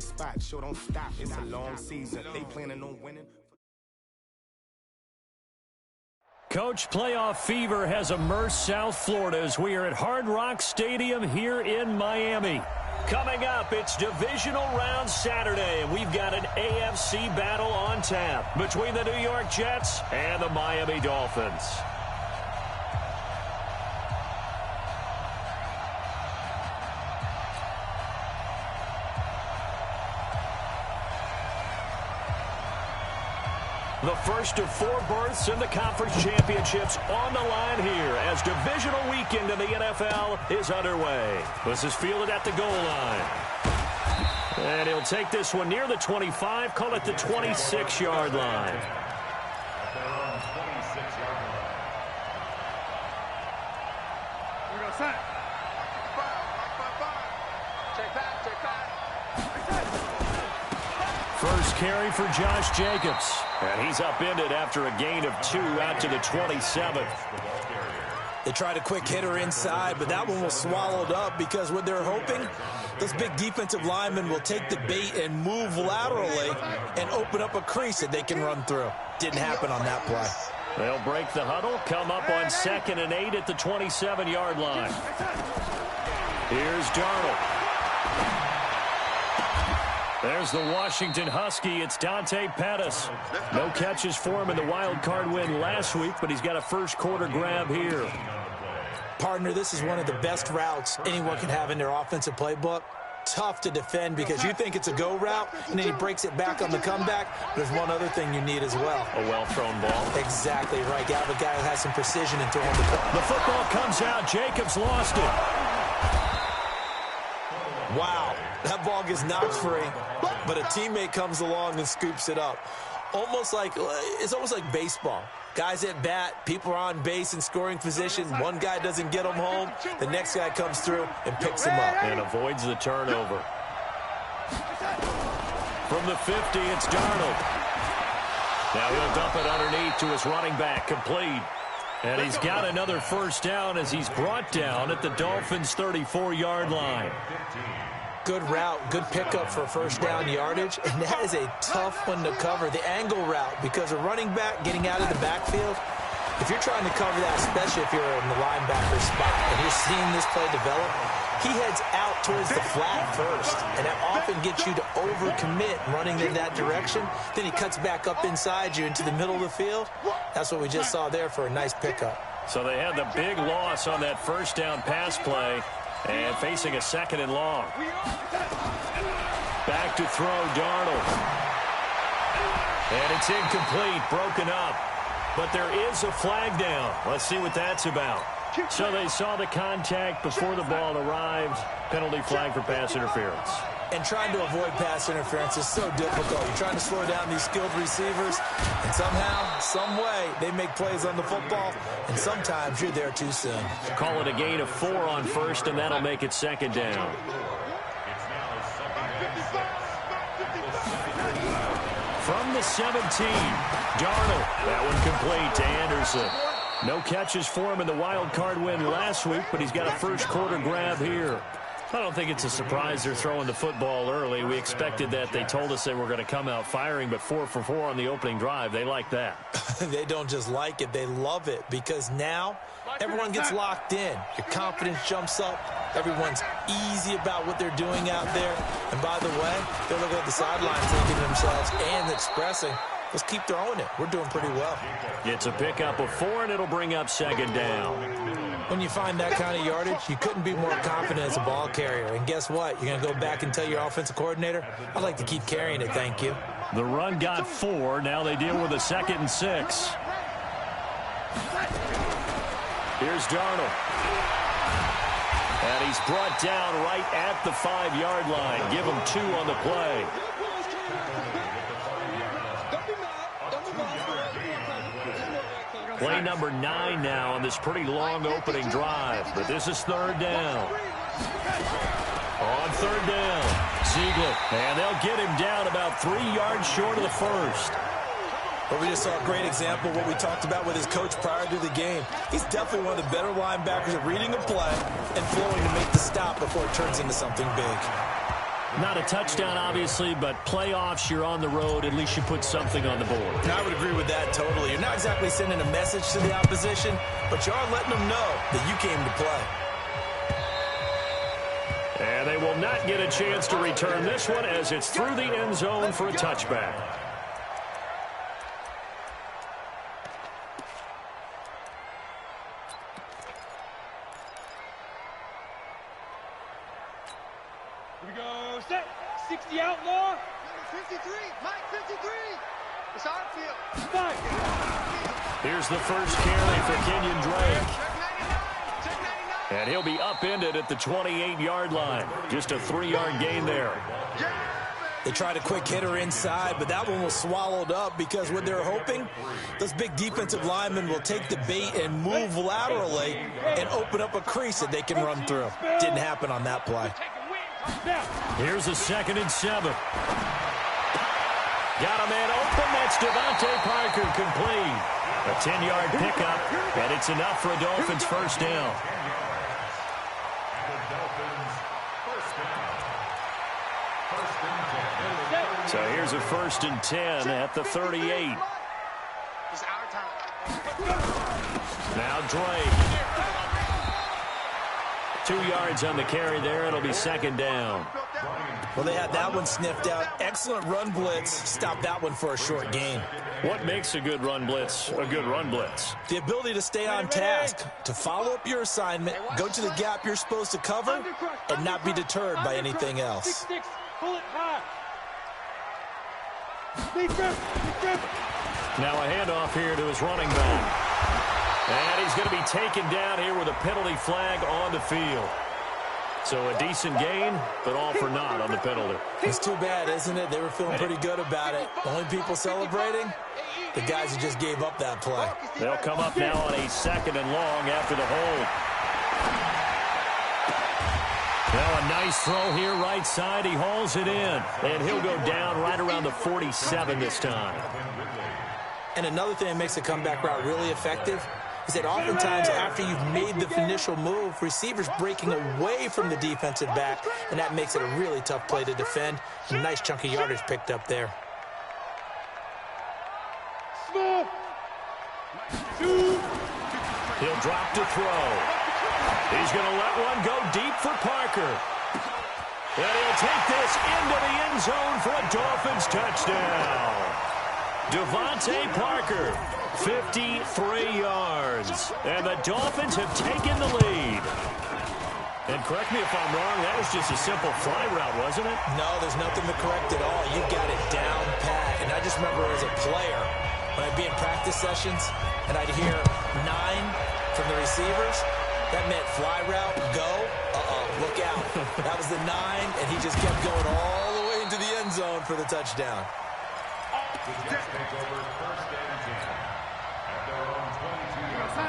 your spot. Sure, don't stop. It's a long season. They planning on winning. Coach, playoff fever has immersed South Florida as we are at Hard Rock Stadium here in Miami. Coming up, it's divisional round Saturday, and we've got an AFC battle on tap between the New York Jets and the Miami Dolphins. The first of 4 berths in the conference championships on the line here as divisional weekend in the NFL is underway. This is fielded at the goal line. And he'll take this one near the 25, call it the 26-yard line. First carry for Josh Jacobs. And he's upended after a gain of 2 out to the 27th. They tried a quick hitter inside, but that one was swallowed up because what they're hoping, those big defensive linemen will take the bait and move laterally and open up a crease that they can run through. Didn't happen on that play. They'll break the huddle, come up on 2nd and 8 at the 27-yard line. Here's Darnold. There's the Washington Husky. It's Dante Pettis. No catches for him in the wild card win last week, but he's got a first quarter grab here. Partner, this is one of the best routes anyone can have in their offensive playbook. Tough to defend because you think it's a go route, and then he breaks it back on the comeback. There's one other thing you need as well. A well-thrown ball. Exactly right. You have a guy who has some precision in throwing the ball. The football comes out. Jacobs lost it. Wow, that ball gets knocked free, but a teammate comes along and scoops it up. It's almost like baseball. Guys at bat, people are on base in scoring position. One guy doesn't get them home. The next guy comes through and picks him up. And avoids the turnover. From the 50, it's Darnold. Now he'll dump it underneath to his running back, complete. And he's got another first down as he's brought down at the Dolphins' 34-yard line. Good route, good pickup for first down yardage, and that is a tough one to cover, the angle route, because a running back getting out of the backfield, if you're trying to cover that, especially if you're in the linebacker spot and you're seeing this play develop, he heads out towards the flat first, and that often gets you to overcommit running in that direction. Then he cuts back up inside you into the middle of the field. That's what we just saw there for a nice pickup. So they had the big loss on that first down pass play. And facing a 2nd and long. Back to throw, Darnold. And it's incomplete, broken up. But there is a flag down. Let's see what that's about. So they saw the contact before the ball arrived. Penalty flag for pass interference. And trying to avoid pass interference is so difficult. You're trying to slow down these skilled receivers, and somehow, some way, they make plays on the football, and sometimes you're there too soon. Call it a gain of 4 on first, and that'll make it 2nd down. From the 17, Darnold. That one complete to Anderson. No catches for him in the wild card win last week, but he's got a first quarter grab here. I don't think it's a surprise they're throwing the football early. We expected that. They told us they were going to come out firing, but 4 for 4 on the opening drive. They like that. They don't just like it. They love it because now everyone gets locked in. Your confidence jumps up. Everyone's easy about what they're doing out there. And by the way, they're looking at the sidelines thinking to themselves and expressing, let's keep throwing it. We're doing pretty well. It's a pickup of 4, and it'll bring up 2nd down. When you find that kind of yardage, you couldn't be more confident as a ball carrier. And guess what? You're going to go back and tell your offensive coordinator, I'd like to keep carrying it, thank you. The run got 4. Now they deal with a 2nd and 6. Here's Darnold. And he's brought down right at the 5-yard line. Give him 2 on the play. Play number 9 now on this pretty long opening drive. But this is 3rd down. On 3rd down, Ziegler. And they'll get him down about 3 yards short of the first. But we just saw a great example of what we talked about with his coach prior to the game. He's definitely one of the better linebackers at reading a play and flowing to make the stop before it turns into something big. Not a touchdown, obviously, but playoffs, you're on the road. At least you put something on the board. I would agree with that totally. You're not exactly sending a message to the opposition, but you are letting them know that you came to play. And they will not get a chance to return this one as it's through the end zone for a touchback. Here we go, set, 60 outlaw. 53, Mike 53. It's our field. Five. Here's the first carry for Kenyon Drake. Check 99. And he'll be upended at the 28-yard line. Just a 3-yard gain there. They tried a quick hitter inside, but that one was swallowed up because what they're hoping, those big defensive linemen will take the bait and move laterally and open up a crease that they can run through. Didn't happen on that play. Here's a 2nd and 7. Got a man open. That's Devontae Parker complete. A 10-yard pickup, and it's enough for a Dolphins first down. So here's a 1st and 10 at the 38. It's our time. Now Drake. 2 yards on the carry there. It'll be 2nd down. Well, they had that one sniffed out. Excellent run blitz. Stopped that one for a short gain. What makes a good run blitz a good run blitz? The ability to stay on task, to follow up your assignment, go to the gap you're supposed to cover, and not be deterred by anything else. Pull it high. Big grip. Now a handoff here to his running back. And he's going to be taken down here with a penalty flag on the field. So a decent gain, but all for naught on the penalty. It's too bad, isn't it? They were feeling pretty good about it. The only people celebrating, the guys who just gave up that play. They'll come up now on a 2nd and long after the hold. Now a nice throw here right side. He hauls it in. And he'll go down right around the 47 this time. And another thing that makes the comeback route really effective is that oftentimes after you've made the initial move, receivers breaking away from the defensive back, and that makes it a really tough play to defend. A nice chunk of yardage picked up there. Small. 2. He'll drop to throw. He's going to let one go deep for Parker. And he'll take this into the end zone for a Dolphins touchdown. Devontae Parker, 53 yards. And the Dolphins have taken the lead. And correct me if I'm wrong, that was just a simple fly route, wasn't it? No, there's nothing to correct at all. You got it down pat. And I just remember as a player, when I'd be in practice sessions, and I'd hear 9 from the receivers, that meant fly route, go, look out. That was the 9, and he just kept going all the way into the end zone for the touchdown.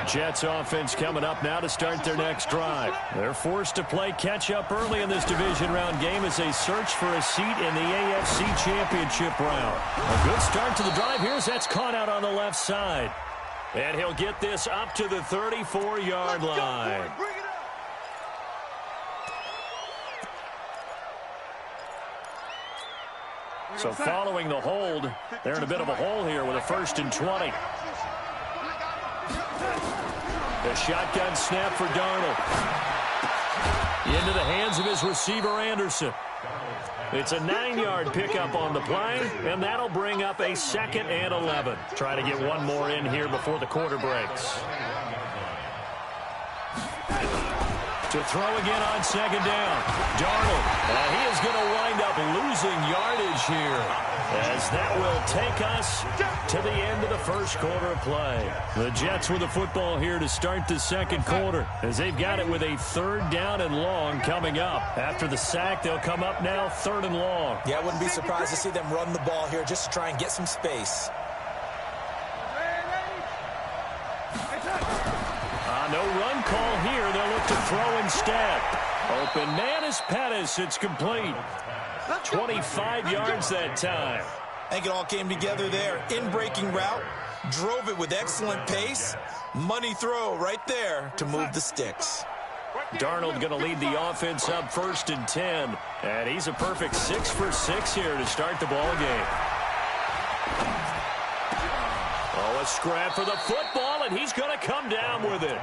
Jets offense coming up now to start their next drive. They're forced to play catch-up early in this division round game as they search for a seat in the AFC Championship round. A good start to the drive here as that's caught out on the left side. And he'll get this up to the 34-yard line. So following the hold, they're in a bit of a hole here with a 1st and 20. The shotgun snap for Darnold. Into the hands of his receiver, Anderson. It's a 9-yard pickup on the play, and that'll bring up a 2nd and 11. Try to get one more in here before the quarter breaks. To throw again on 2nd down. Darnold. He is going to wind up losing yardage here, as that will take us to the end of the first quarter of play. The Jets with the football here to start the second quarter, as they've got it with a 3rd down and long coming up. After the sack, they'll come up now 3rd and long. Yeah, I wouldn't be surprised to see them run the ball here just to try and get some space. No run call here. They'll look to throw instead. Open man is Pettis. It's complete. 25 yards that time. I think it all came together there. In-breaking route. Drove it with excellent pace. Money throw right there to move the sticks. Darnold going to lead the offense up 1st and 10. And he's a perfect 6 for 6 here to start the ball game. Oh, a scrap for the football, and he's going to come down with it.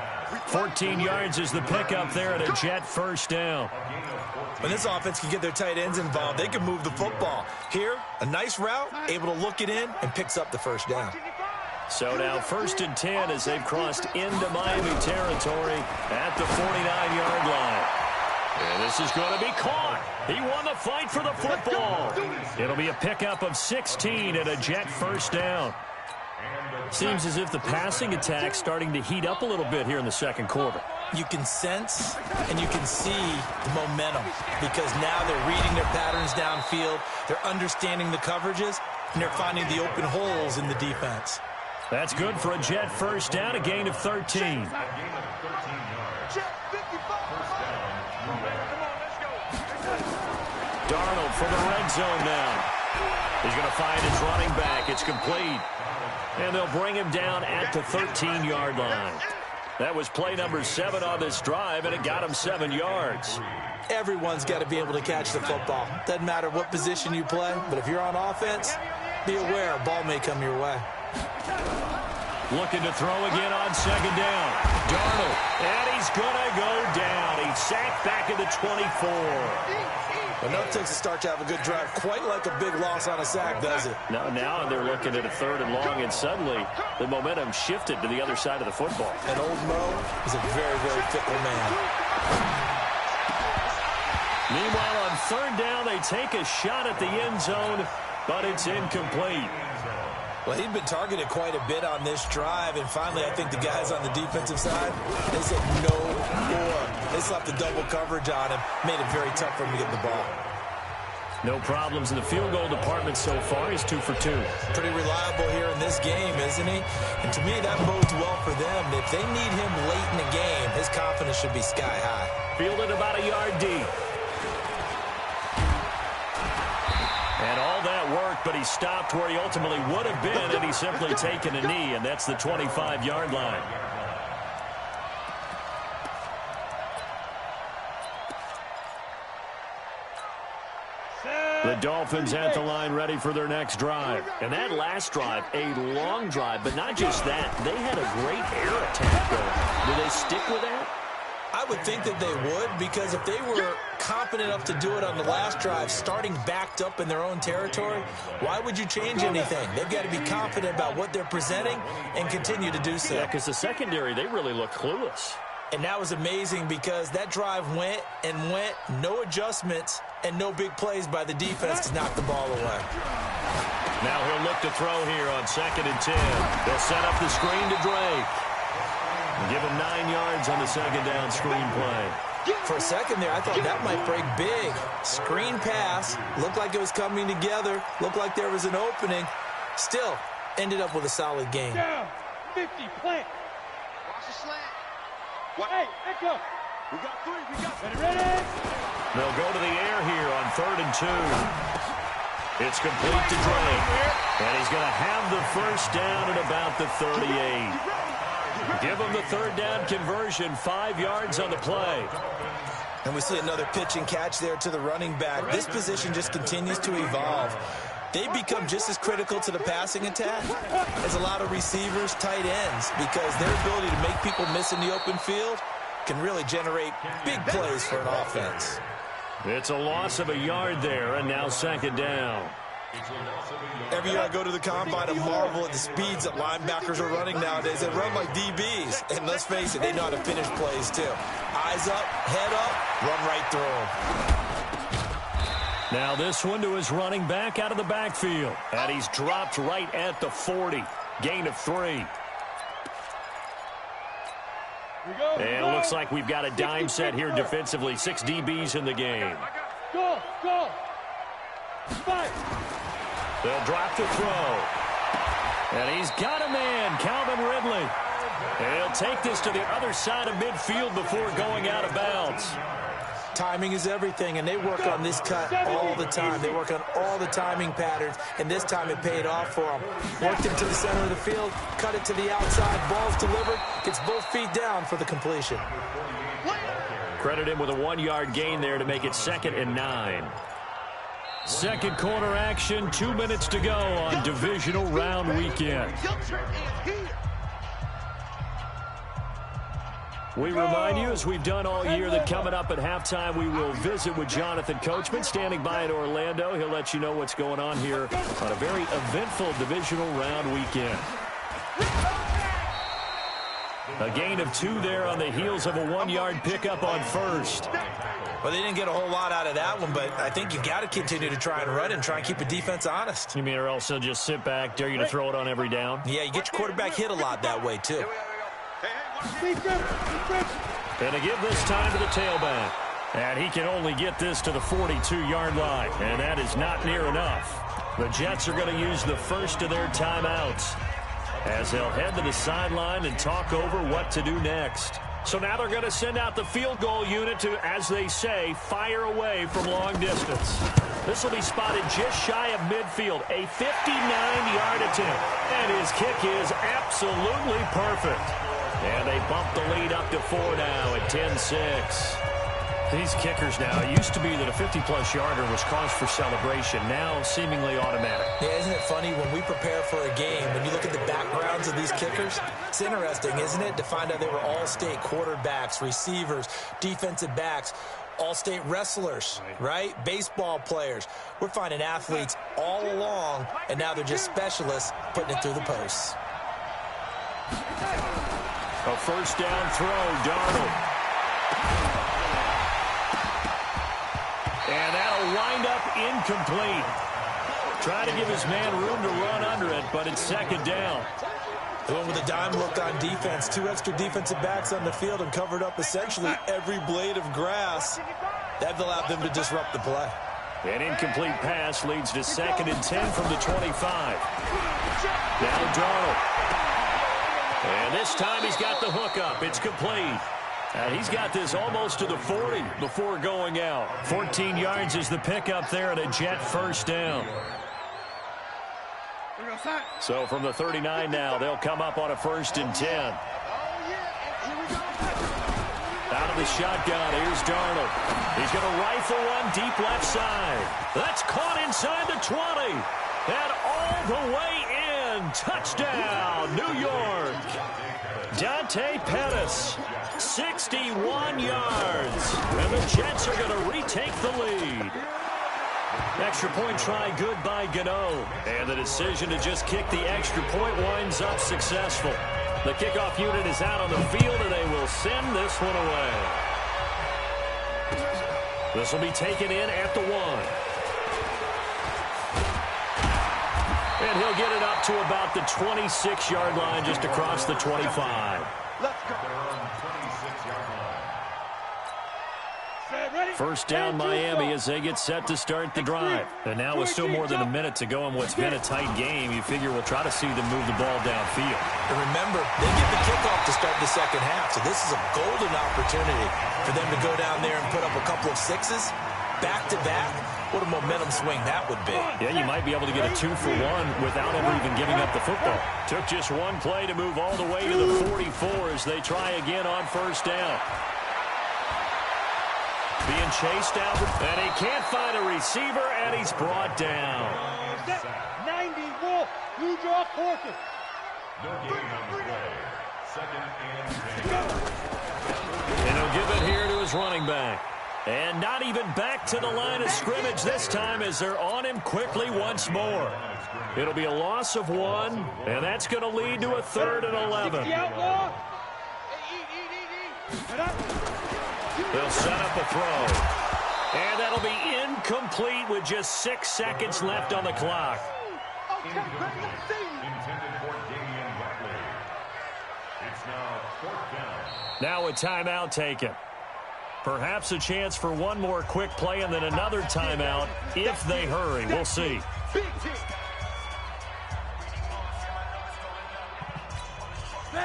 14 yards is the pickup there and a Jet first down. When this offense can get their tight ends involved, they can move the football. Here, a nice route, able to look it in, and picks up the first down. So now 1st and 10 as they've crossed into Miami territory at the 49-yard line. And this is going to be caught. He won the fight for the football. It'll be a pickup of 16 and a Jet first down. Seems as if the passing attack's starting to heat up a little bit here in the second quarter. You can sense and you can see the momentum because now they're reading their patterns downfield, they're understanding the coverages, and they're finding the open holes in the defense. That's good for a Jet first down, a gain of 13. Darnold for the red zone now. He's going to find his running back. It's complete. And they'll bring him down at the 13-yard line. That was play number 7 on this drive, and it got him 7 yards. Everyone's got to be able to catch the football. Doesn't matter what position you play, but if you're on offense, be aware a ball may come your way. Looking to throw again on 2nd down. Darnold, and he's going to go down. He's sacked back at the 24. Enough takes a start to have a good drive. Quite like a big loss on a sack, does it? Now they're looking at a 3rd and long, and suddenly the momentum shifted to the other side of the football. And old Mo is a very, very fickle man. Meanwhile, on 3rd down, they take a shot at the end zone, but it's incomplete. Well, he'd been targeted quite a bit on this drive, and finally I think the guys on the defensive side, they said no more. They slapped the double coverage on him, made it very tough for him to get the ball. No problems in the field goal department so far. He's 2 for 2. Pretty reliable here in this game, isn't he? And to me, that bodes well for them. If they need him late in the game, his confidence should be sky high. Fielded about a yard deep. And all that work, but he stopped where he ultimately would have been had he simply taken a knee, and that's the 25-yard line. The Dolphins at the line ready for their next drive. And that last drive, a long drive, but not just that. They had a great air attack going. Do they stick with that? I would think that they would, because if they were confident enough to do it on the last drive, starting backed up in their own territory, why would you change anything? They've got to be confident about what they're presenting and continue to do so. Yeah, because the secondary, they really look clueless. And that was amazing because that drive went and went, no adjustments, and no big plays by the defense to knock the ball away. Now he'll look to throw here on 2nd and 10. They'll set up the screen to Drake. Give him 9 yards on the 2nd down screen play. For a second there, I thought that might break big. Screen pass, looked like it was coming together, looked like there was an opening. Still, ended up with a solid game. Down, 50, plant. Watch the slant. Hey, echo. We got 3, we got ready. They'll go to the air here on 3rd and 2. It's complete to Drake. And he's going to have the first down at about the 38. Give him the 3rd down conversion, 5 yards on the play. And we see another pitch and catch there to the running back. This position just continues to evolve. They become just as critical to the passing attack as a lot of receivers, tight ends, because their ability to make people miss in the open field can really generate big plays for an offense. It's a loss of a yard there, and now 2nd down. Every year I go to the combine and marvel at the speeds that linebackers are running nowadays. They run like DBs, and let's face it, they know how to finish plays too. Eyes up, head up, run right through them. Now this one to his running back out of the backfield. And he's dropped right at the 40. Gain of 3. And it looks like we've got a dime set here defensively. 6 DBs in the game. Go, go. Fight. They'll drop to throw. And he's got a man, Calvin Ridley. And he'll take this to the other side of midfield before going out of bounds. Timing is everything, and they work on this cut all the time. They work on all the timing patterns, and this time it paid off for them. Worked it to the center of the field, cut it to the outside, ball's delivered, gets both feet down for the completion. Credit him with a 1-yard gain there to make it 2nd and 9. Second quarter action, 2 minutes to go on divisional round weekend. We remind you, as we've done all year, that coming up at halftime, we will visit with Jonathan Coachman, standing by in Orlando. He'll let you know what's going on here on a very eventful divisional round weekend. A gain of 2 there on the heels of a 1-yard pickup on first. Well, they didn't get a whole lot out of that one, but I think you got to continue to try and run and try and keep the defense honest. You mean, or else they'll just sit back, dare you to throw it on every down? Yeah, you get your quarterback hit a lot that way, too. And to give this time to the tailback. And he can only get this to the 42-yard line, and that is not near enough. The Jets are going to use the first of their timeouts as they'll head to the sideline and talk over what to do next. So now they're going to send out the field goal unit to, as they say, fire away from long distance. This will be spotted just shy of midfield, a 59-yard attempt. And his kick is absolutely perfect. And they bump the lead up to 4 now at 10-6. These kickers now, it used to be that a 50-plus yarder was cause for celebration, now seemingly automatic. Yeah, isn't it funny when we prepare for a game, when you look at the backgrounds of these kickers, it's interesting, isn't it, to find out they were all-state quarterbacks, receivers, defensive backs, all-state wrestlers, right? Baseball players. We're finding athletes all along, and now they're just specialists putting it through the posts. A first down throw, Darnold. And that'll wind up incomplete. Trying to give his man room to run under it, but it's 2nd down. The one with a dime look on defense, 2 extra defensive backs on the field and covered up essentially every blade of grass. That allowed them to disrupt the play. An incomplete pass leads to 2nd and 10 from the 25. Now Darnold. And this time he's got the hook up. It's complete. And he's got this almost to the 40 before going out. 14 yards is the pickup there and a Jet first down. So from the 39 now, they'll come up on a 1st and 10. Out of the shotgun, here's Darnold. He's going to rifle one deep left side. That's caught inside the 20. And all the way in. Touchdown, New York. Dante Pettis, 61 yards. And the Jets are going to retake the lead. Extra point try good by Gano. And the decision to just kick the extra point winds up successful. The kickoff unit is out on the field, and they will send this one away. This will be taken in at the 1. And he'll get it up to about the 26-yard line, just across the 25. Let's go. First down Miami as they get set to start the drive. And now with still more than a minute to go in what's been a tight game, you figure we'll try to see them move the ball downfield. And remember, they get the kickoff to start the second half, so this is a golden opportunity for them to go down there and put up a couple of 6s back-to-back. What a momentum swing that would be. Yeah, you might be able to get a 2-for-1 without ever even giving up the football. Took just one play to move all the way to the 44 as they try again on first down. Being chased out, and he can't find a receiver, and he's brought down. 90 Wolf, you draw quarter. No gain on the play. 2nd and 10. And he'll give it here to his running back. And not even back to the line of scrimmage this time as they're on him quickly once more. It'll be a loss of 1, and that's going to lead to a 3rd and 11. They'll set up a throw. And that'll be incomplete with just 6 seconds left on the clock. Intended for Damian Buckley. It's now 4th down. Now a timeout taken. Perhaps a chance for one more quick play and then another timeout if they hurry. We'll see.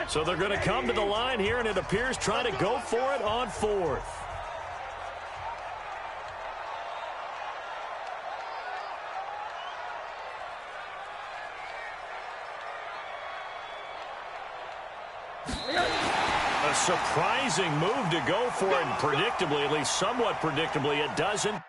So they're going to come to the line here, and it appears trying to go for it on 4th. A A surprising move to go for it, and predictably, at least somewhat predictably, it doesn't.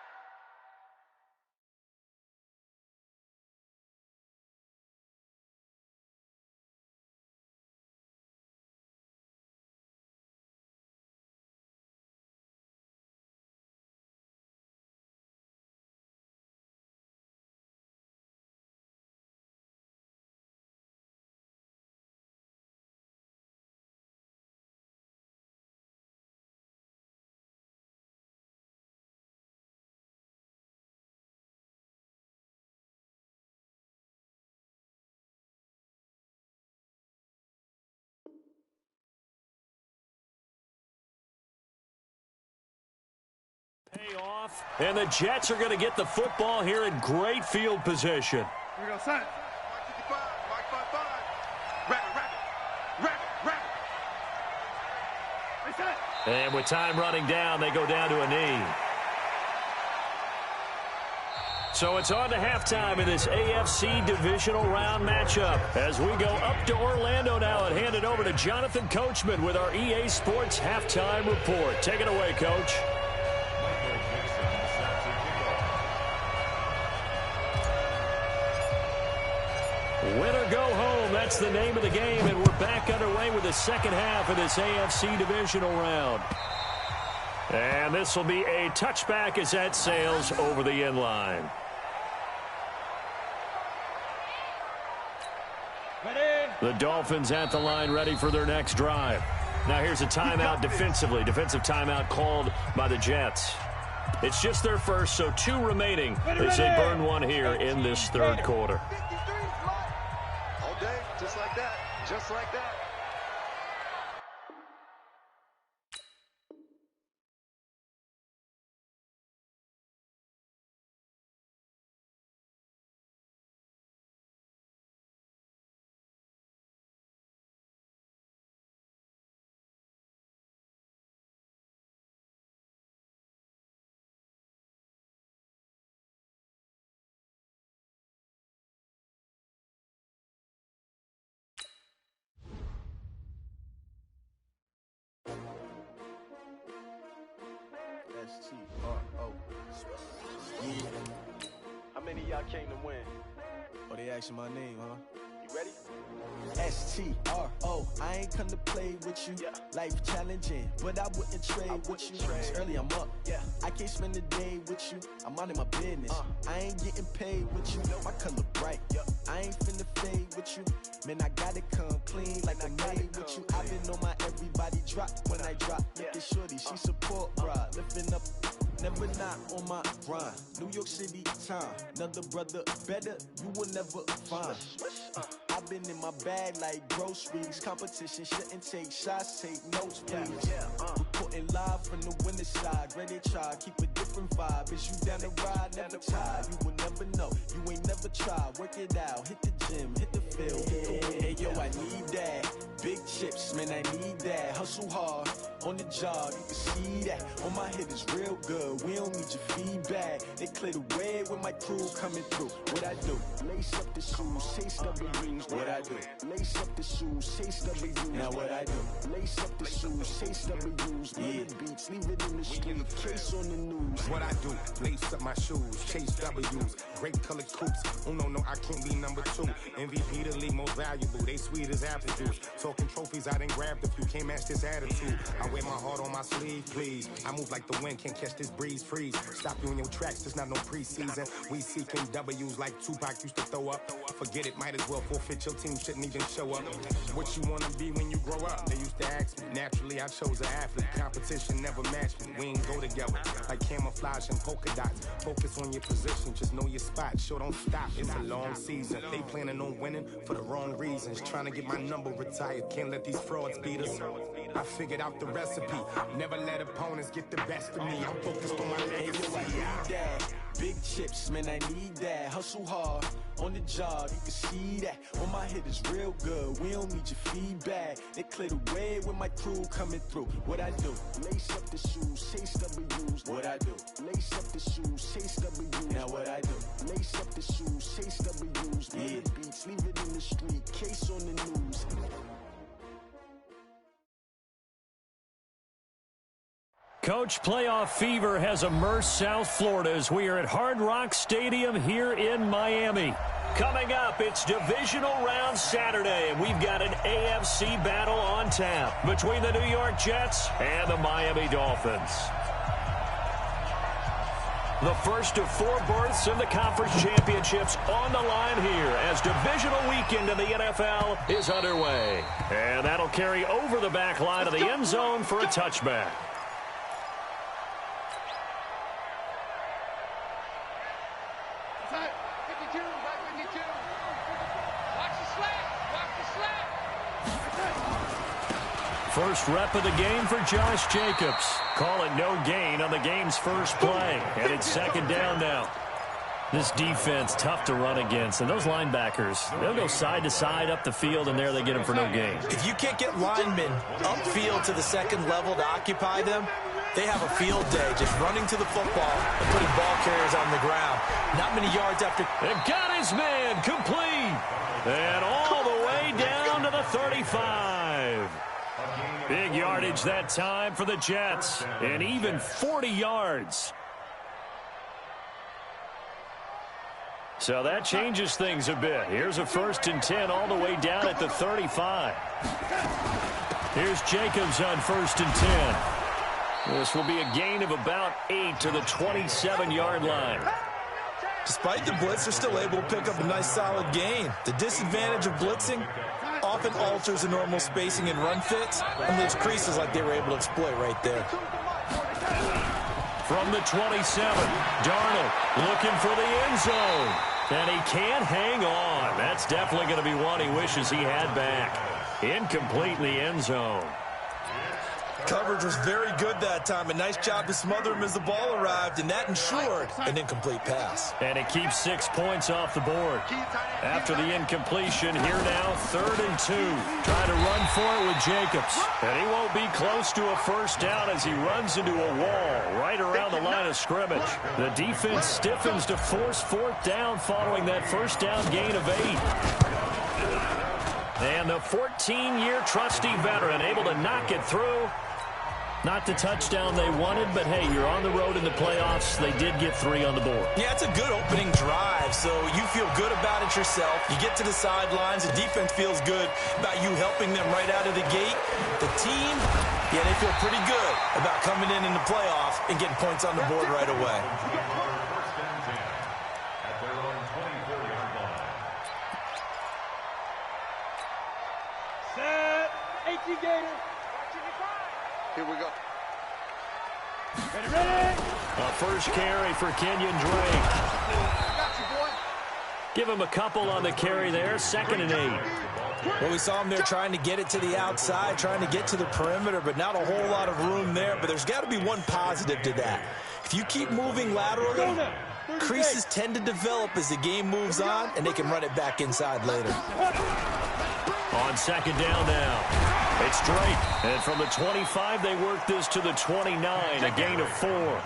Off, and the Jets are going to get the football here in great field position. Here we go, son. Mark 55, Mark 55. Rapid. Hey, set. And with time running down, they go down to a knee. So it's on to halftime in this AFC divisional round matchup. As we go up to Orlando now and hand it over to Jonathan Coachman with our EA Sports halftime report. Take it away, Coach. Win or go home, that's the name of the game, and we're back underway with the second half of this AFC divisional round. And this will be a touchback as that sails over the end line. Ready? The Dolphins at the line, ready for their next drive. Now here's a timeout defensively. Defensive timeout called by the Jets. It's just their first, so 2 remaining as they burn one here in this third quarter. All day, just like that. Just like that. S-T-R-O. How many of y'all came to win? Oh, they asking my name, huh? You ready? S-T-R-O. I ain't come to play with you. Life challenging, but I wouldn't trade with you. It's early, I'm up. I can't spend the day with you. I'm out in my business. I ain't getting paid with you. My color bright. I ain't finna fade with you. Man, I gotta come clean like I made with you. I've been on my everybody drop when I drop. Look at shorty, she support, bruh. Lifting up, never not on my grind. New York City time, another brother better, you will never find. I've been in my bag like groceries. Competition shouldn't take shots, take notes, please. Reporting live from the winter side. Ready to try, keep a different vibe. Is you down the ride, never tired. You will never know, you ain't never tried. Work it out, hit the gym, hit the field, hit the win. Hey yo, I need that. Big chips, man, I need that. Hustle hard, on the job, you can see that. On my hit is real good, we don't need your feedback. They clear the way with my crew coming through. What I do? Lace up the shoes, chase W's. What I do? Lace up the shoes, chase W's. Now what I do? Lace up the shoes, chase W's. Yeah. Beats, leave it in the street, case on the news. What I do, lace up my shoes, chase W's, great colored coops. Oh no, I can't be number 2. MVP the league most valuable, they sweet as apple juice. Talking trophies, I done grabbed a few, can't match this attitude. I wear my heart on my sleeve, please. I move like the wind, can't catch this breeze, freeze. Stop you in your tracks, there's not no preseason. We seeking W's like Tupac used to throw up. Forget it, might as well forfeit, your team shouldn't even show up. What you wanna be when you grow up? They used to ask me. Naturally, I chose an athlete. Competition never matched me. We ain't go together like camouflage and polka dots. Focus on your position, just know your spot. Sure, don't stop. It's a long season. They planning on winning for the wrong reasons. Trying to get my number retired. Can't let these frauds beat us. I figured out the recipe. Never let opponents get the best of me. I'm focused on my legacy. Big chips, man, I need that. Hustle hard, on the job, you can see that. On my hit is real good, we don't need your feedback. They clear the way with my crew coming through. What I do? Lace up the shoes, chase W's. What I do? Lace up the shoes, chase W's. Now what I do? Lace up the shoes, chase W's. Yeah. Beats, leave it in the street, case on the news. Coach, playoff fever has immersed South Florida as we are at Hard Rock Stadium here in Miami. Coming up, it's divisional round Saturday, and we've got an AFC battle on tap between the New York Jets and the Miami Dolphins. The first of 4 berths in the conference championships on the line here as divisional weekend in the NFL is underway. And that'll carry over the back line of the end zone for a touchback. First rep of the game for Josh Jacobs. Call it no gain on the game's first play. And it's second down now. This defense, tough to run against. And those linebackers, they'll go side to side up the field, and there they get them for no gain. If you can't get linemen upfield to the second level to occupy them, they have a field day just running to the football and putting ball carriers on the ground. Not many yards after. And got his man complete. And all the way down to the 35. Big yardage that time for the Jets, and even 40 yards. So that changes things a bit. Here's a 1st and 10 all the way down at the 35. Here's Jacobs on 1st and 10. This will be a gain of about 8 to the 27-yard line. Despite the blitz, they're still able to pick up a nice solid gain. The disadvantage of blitzing often alters the normal spacing and run fits and leaves creases like they were able to exploit right there. From the 27, Darnold looking for the end zone. And he can't hang on. That's definitely going to be one he wishes he had back. Incomplete in the end zone. Coverage was very good that time. A nice job to smother him as the ball arrived, and that ensured an incomplete pass. And it keeps 6 points off the board. After the incompletion, here now, 3rd and 2. Trying to run for it with Jacobs. And he won't be close to a first down as he runs into a wall right around the line of scrimmage. The defense stiffens to force 4th down following that first down gain of 8. And the 14-year trusty veteran able to knock it through. Not the touchdown they wanted, but hey, you're on the road in the playoffs. They did get 3 on the board. Yeah, it's a good opening drive, so you feel good about it yourself. You get to the sidelines. The defense feels good about you helping them right out of the gate. The team, yeah, they feel pretty good about coming in the playoff and getting points on the board right away. Set. 18 Gator. Here we go. Ready, ready. A first carry for Kenyon Drake. Got you, boy. Give him a couple on the carry there. 2nd and 8. Well, we saw him there trying to get it to the outside, trying to get to the perimeter, but not a whole lot of room there. But there's got to be one positive to that. If you keep moving laterally, creases tend to develop as the game moves on, and they can run it back inside later. On 2nd down now. It's Drake. And from the 25, they work this to the 29, a gain of 4.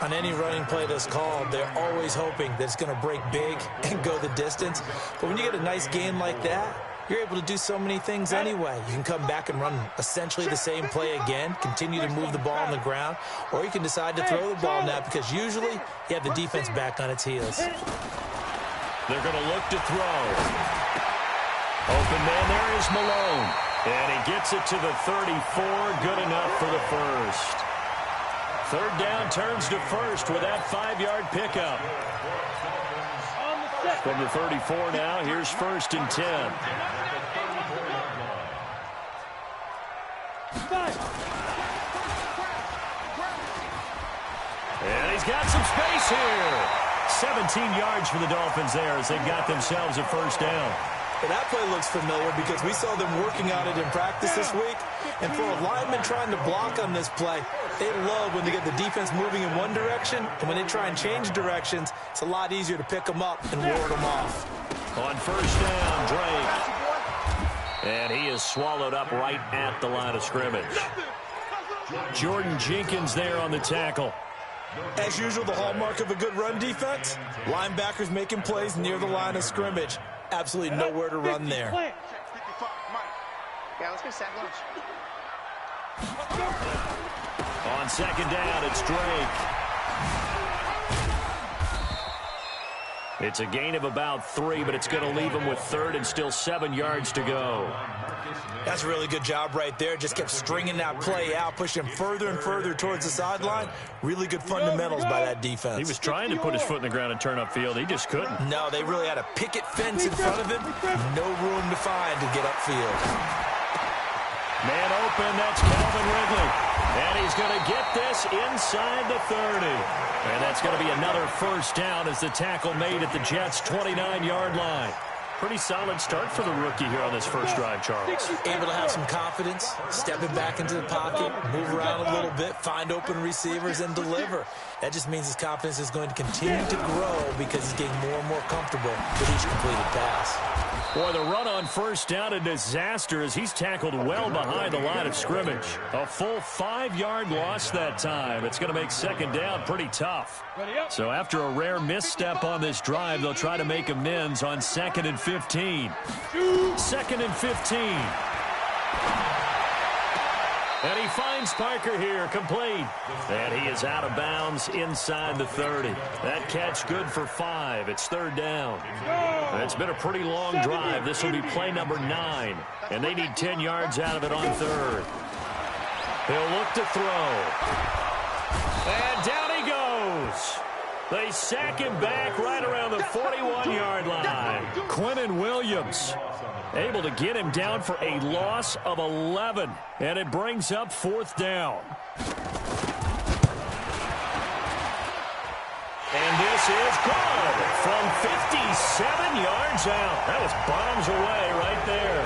On any running play that's called, they're always hoping that it's going to break big and go the distance. But when you get a nice gain like that, you're able to do so many things anyway. You can come back and run essentially the same play again, continue to move the ball on the ground, or you can decide to throw the ball now because usually you have the defense back on its heels. They're going to look to throw. Open man there is Malone. And he gets it to the 34. Good enough for the first. 3rd down turns to 1st with that 5-yard pickup. From the 34 now, here's 1st and 10. And he's got some space here. 17 yards for the Dolphins there as they've got themselves a first down. Well, that play looks familiar because we saw them working on it in practice this week. And for a lineman trying to block on this play, they love when they get the defense moving in one direction. And when they try and change directions, it's a lot easier to pick them up and ward them off. On 1st down, Drake. And he is swallowed up right at the line of scrimmage. Jordan Jenkins there on the tackle. As usual, the hallmark of a good run defense, linebackers making plays near the line of scrimmage. Absolutely nowhere to run there. Yeah, let's go sack lunch. on second down, it's Drake. It's a gain of about 3, but it's going to leave him with third and still 7 yards to go. That's a really good job right there. Just kept stringing that play out, pushing him further and further towards the sideline. Really good fundamentals by that defense. He was trying to put his foot in the ground and turn upfield. He just couldn't. No, they really had a picket fence in front of him. No room to find to get upfield. Man open, that's Calvin Ridley. And he's going to get this inside the 30. And that's going to be another first down as the tackle made at the Jets' 29-yard line. Pretty solid start for the rookie here on this first drive, Charles. Able to have some confidence, stepping back into the pocket, move around a little bit, find open receivers, and deliver. That just means his confidence is going to continue to grow because he's getting more and more comfortable with each completed pass. Boy, the run on first down, a disaster as he's tackled well behind the line of scrimmage. A full 5-yard loss that time. It's going to make second down pretty tough. So after a rare misstep on this drive, they'll try to make amends on 2nd and 15. 2nd and 15. And he finds Parker here, complete. And he is out of bounds inside the 30. That catch good for 5. It's third down. And it's been a pretty long drive. This will be play number 9. And they need 10 yards out of it on third. He'll look to throw. And down he goes. They sack him back right around the 41-yard line. Quinnen Williams able to get him down for a loss of 11. And it brings up fourth down. And this is good from 57 yards out. That was bombs away right there.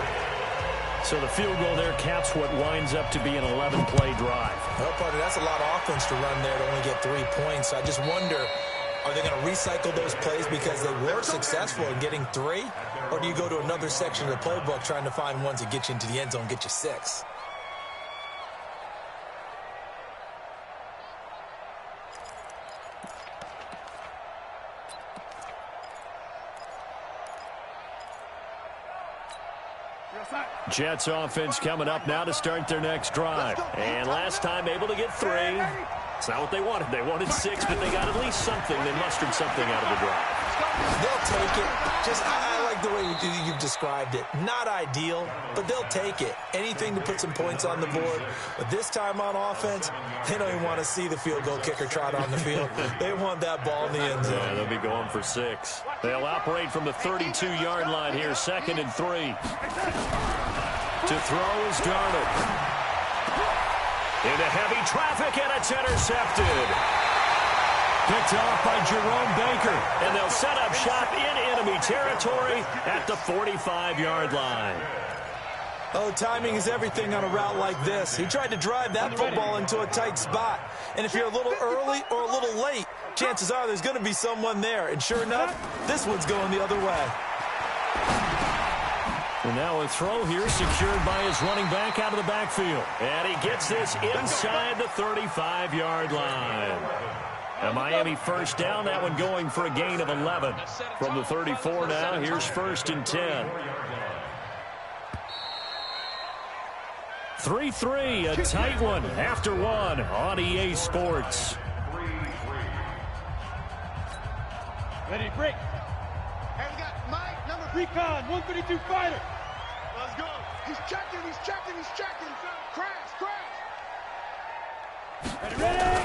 So the field goal there caps what winds up to be an 11-play drive. Well, partner, that's a lot of offense to run there to only get 3 points. So I just wonder, are they going to recycle those plays because they were successful in getting 3? Or do you go to another section of the playbook trying to find ones that get you into the end zone, get you 6? Jets offense coming up now to start their next drive. And last time able to get 3. It's not what they wanted. They wanted 6, but they got at least something. They mustered something out of the drive. They'll take it. I like the way you've described it. Not ideal, but they'll take it. Anything to put some points on the board. But this time on offense, they don't even want to see the field goal kicker trot on the field. They want that ball in the end zone. Yeah, they'll be going for 6. They'll operate from the 32-yard line here, 2nd and 3. To throw is Darnold. Into heavy traffic, and it's intercepted. Picked off by Jerome Baker. And they'll set up shop in enemy territory at the 45-yard line. Oh, timing is everything on a route like this. He tried to drive that football into a tight spot. And if you're a little early or a little late, chances are there's going to be someone there. And sure enough, this one's going the other way. And now a throw here secured by his running back out of the backfield. And he gets this inside the 35-yard line. A Miami first down, that one going for a gain of 11. From the 34 now, here's 1st and 10. 3-3, a tight one after 1 on EA Sports. Ready, break. Hey, we got Mike, number Recon, 132 fighter. Let's go. He's checking, he's checking, he's checking. Crash, crash. Ready.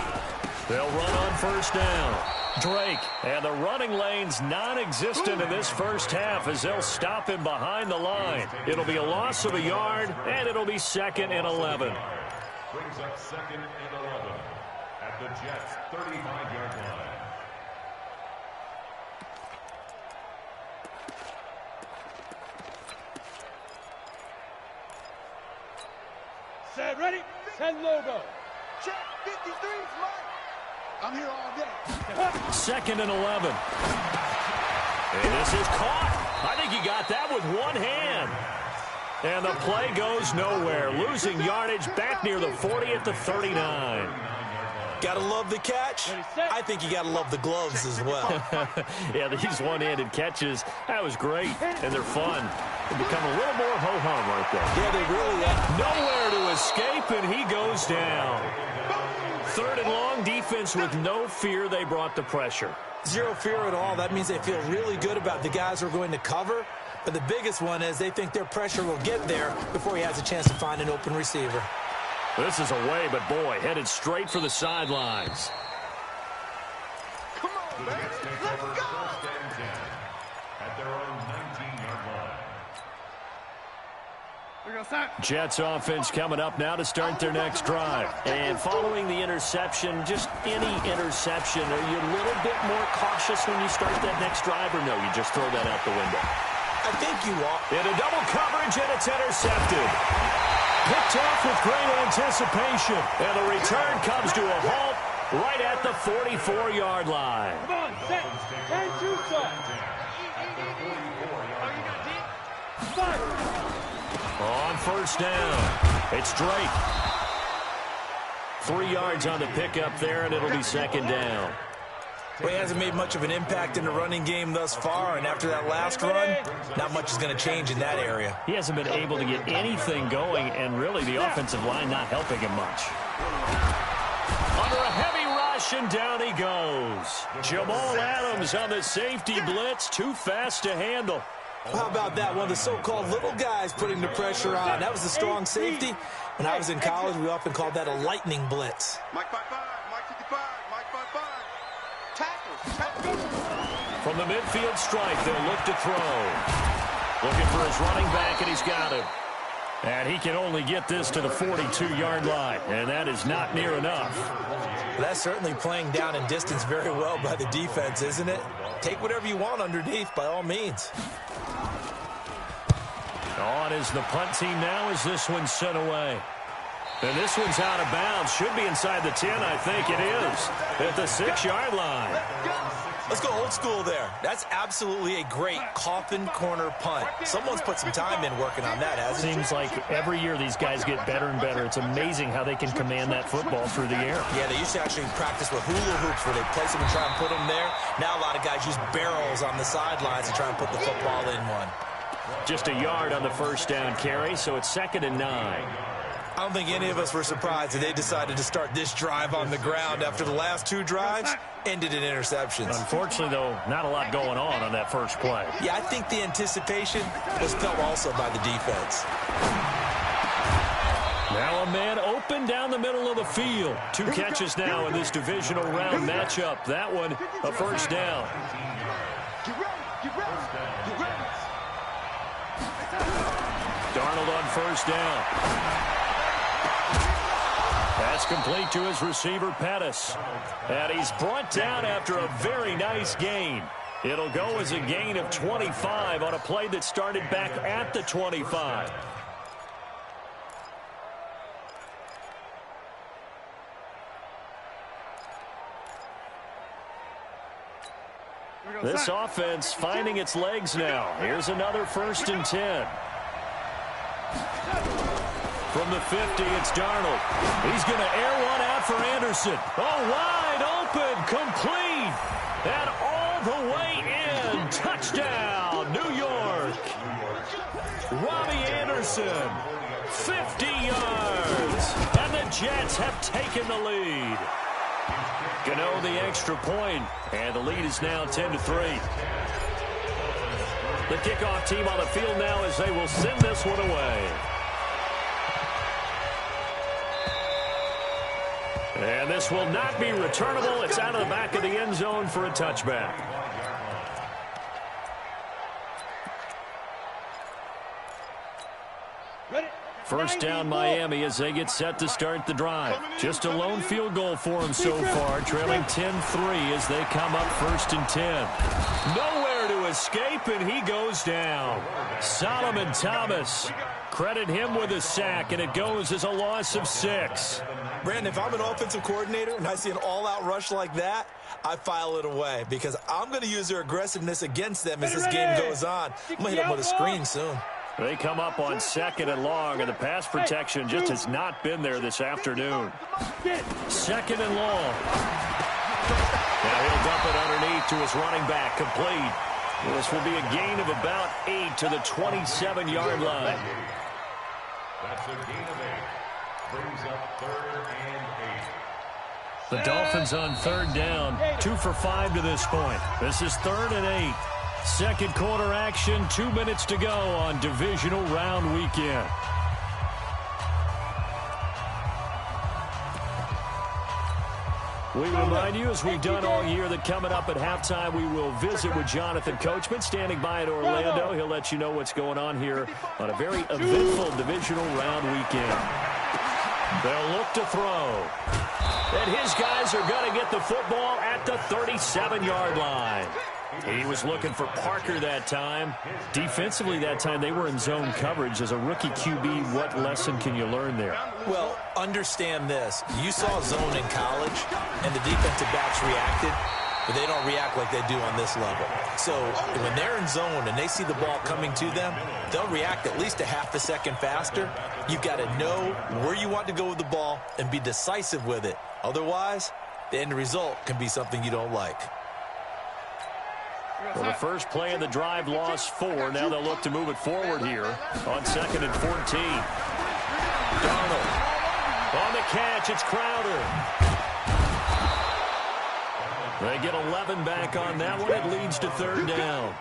They'll run on first down. Drake, and the running lane's non-existent in this first half as they'll stop him behind the line. It'll be a loss of a yard, and it'll be 2nd and 11. Brings up 2nd and 11 at the Jets' 35-yard line. Set, ready, send logo. Check, 53, Mike. I'm here all day. 2nd and 11. And this is caught. I think he got that with one hand. And the play goes nowhere. Losing yardage back near the 40 at the 39. Gotta love the catch. I think you gotta love the gloves as well. Yeah, these one-handed catches, that was great. And they're fun. They become a little more ho-hum right there. Yeah, they really are. Nowhere to escape, and he goes down. 3rd and long. Defense with no fear. They brought the pressure. Zero fear at all. That means they feel really good about the guys who are going to cover. But the biggest one is they think their pressure will get there before he has a chance to find an open receiver. This is away, but boy, headed straight for the sidelines. Come on, man. Let's go. At their own 19-yard line. Jets offense coming up now to start their next drive. And following the interception, just any interception, are you a little bit more cautious when you start that next drive, or no, you just throw that out the window? I think you are. In a double coverage, and it's intercepted. Picked off with great anticipation. And the return comes to a halt right at the 44-yard line. Come on, set. And shoot some. On first down, it's Drake. 3 yards on the pickup there, and it'll be 2nd down. Well, he hasn't made much of an impact in the running game thus far, and after that last run, not much is going to change in that area. He hasn't been able to get anything going, and really the offensive line not helping him much. Under a heavy rush, and down he goes. Jamal Adams on the safety blitz, too fast to handle. How about that? One of the so-called little guys putting the pressure on. That was a strong safety. When I was in college, we often called that a lightning blitz. Mike 5-5, Mike 55, Mike 5-5. Tackle. From the midfield strike, they'll look to throw. Looking for his running back, and he's got him. And he can only get this to the 42-yard line, and that is not near enough. That's certainly playing down in distance very well by the defense, isn't it? Take whatever you want underneath, by all means. On is the punt team now as this one's sent away. And this one's out of bounds. Should be inside the 10, I think it is. At the 6-yard line. Let's go old school there. That's absolutely a great coffin corner punt. Someone's put some time in working on that, hasn't it? Seems like every year these guys get better and better. It's amazing how they can command that football through the air. Yeah, they used to actually practice with hula hoops where they place them and try and put them there. Now a lot of guys use barrels on the sidelines to try and put the football in one. Just a yard on the first down carry, so it's 2nd and 9. I don't think any of us were surprised that they decided to start this drive on the ground after the last 2 drives ended in interceptions. Unfortunately, though, not a lot going on that first play. Yeah, I think the anticipation was felt also by the defense. Now a man open down the middle of the field. 2 catches now in this divisional round matchup. That one, a first down. Darnold on first down. Pass complete to his receiver, Pettis. And he's brought down after a very nice gain. It'll go as a gain of 25 on a play that started back at the 25. This offense finding its legs now. Here's another 1st and 10. From the 50, it's Darnold. He's going to air one out for Anderson. Oh, wide open, complete, and all the way in. Touchdown, New York. Robbie Anderson, 50 yards, and the Jets have taken the lead. Gano the extra point, and the lead is now 10-3. The kickoff team on the field now as they will send this one away. And this will not be returnable. It's out of the back of the end zone for a touchback. First down Miami as they get set to start the drive. Just a lone field goal for them so far, trailing 10-3 as they come up 1st and 10. Nowhere to escape, and he goes down. Solomon Thomas, credit him with a sack, and it goes as a loss of 6. Brandon, if I'm an offensive coordinator and I see an all-out rush like that, I file it away because I'm going to use their aggressiveness against them as this game goes on. I'm going to hit them with a screen soon. They come up on 2nd and long, and the pass protection just has not been there this afternoon. 2nd and long. Now he'll dump it underneath to his running back, complete. This will be a gain of about 8 to the 27-yard line. That's a gain of 8. Brings up 3rd and 8. The Dolphins on third down, 2 for 5 to this point. This is 3rd and 8. Second quarter action, 2 minutes to go on divisional round weekend. We remind you, as we've done all year, that coming up at halftime, we will visit with Jonathan Coachman, standing by in Orlando. He'll let you know what's going on here on a very eventful divisional round weekend. They'll look to throw. And his guys are going to get the football at the 37-yard line. He was looking for Parker that time. Defensively that time, they were in zone coverage. As a rookie QB, what lesson can you learn there? Well, understand this. You saw zone in college, and the defensive backs reacted, but they don't react like they do on this level. So when they're in zone and they see the ball coming to them, they'll react at least a half a second faster. You've got to know where you want to go with the ball and be decisive with it. Otherwise, the end result can be something you don't like. Well, the first play of the drive lost 4. Now they'll look to move it forward here on 2nd and 14. Darnold on the catch. It's Crowder. They get 11 back on that one. It leads to 3rd down.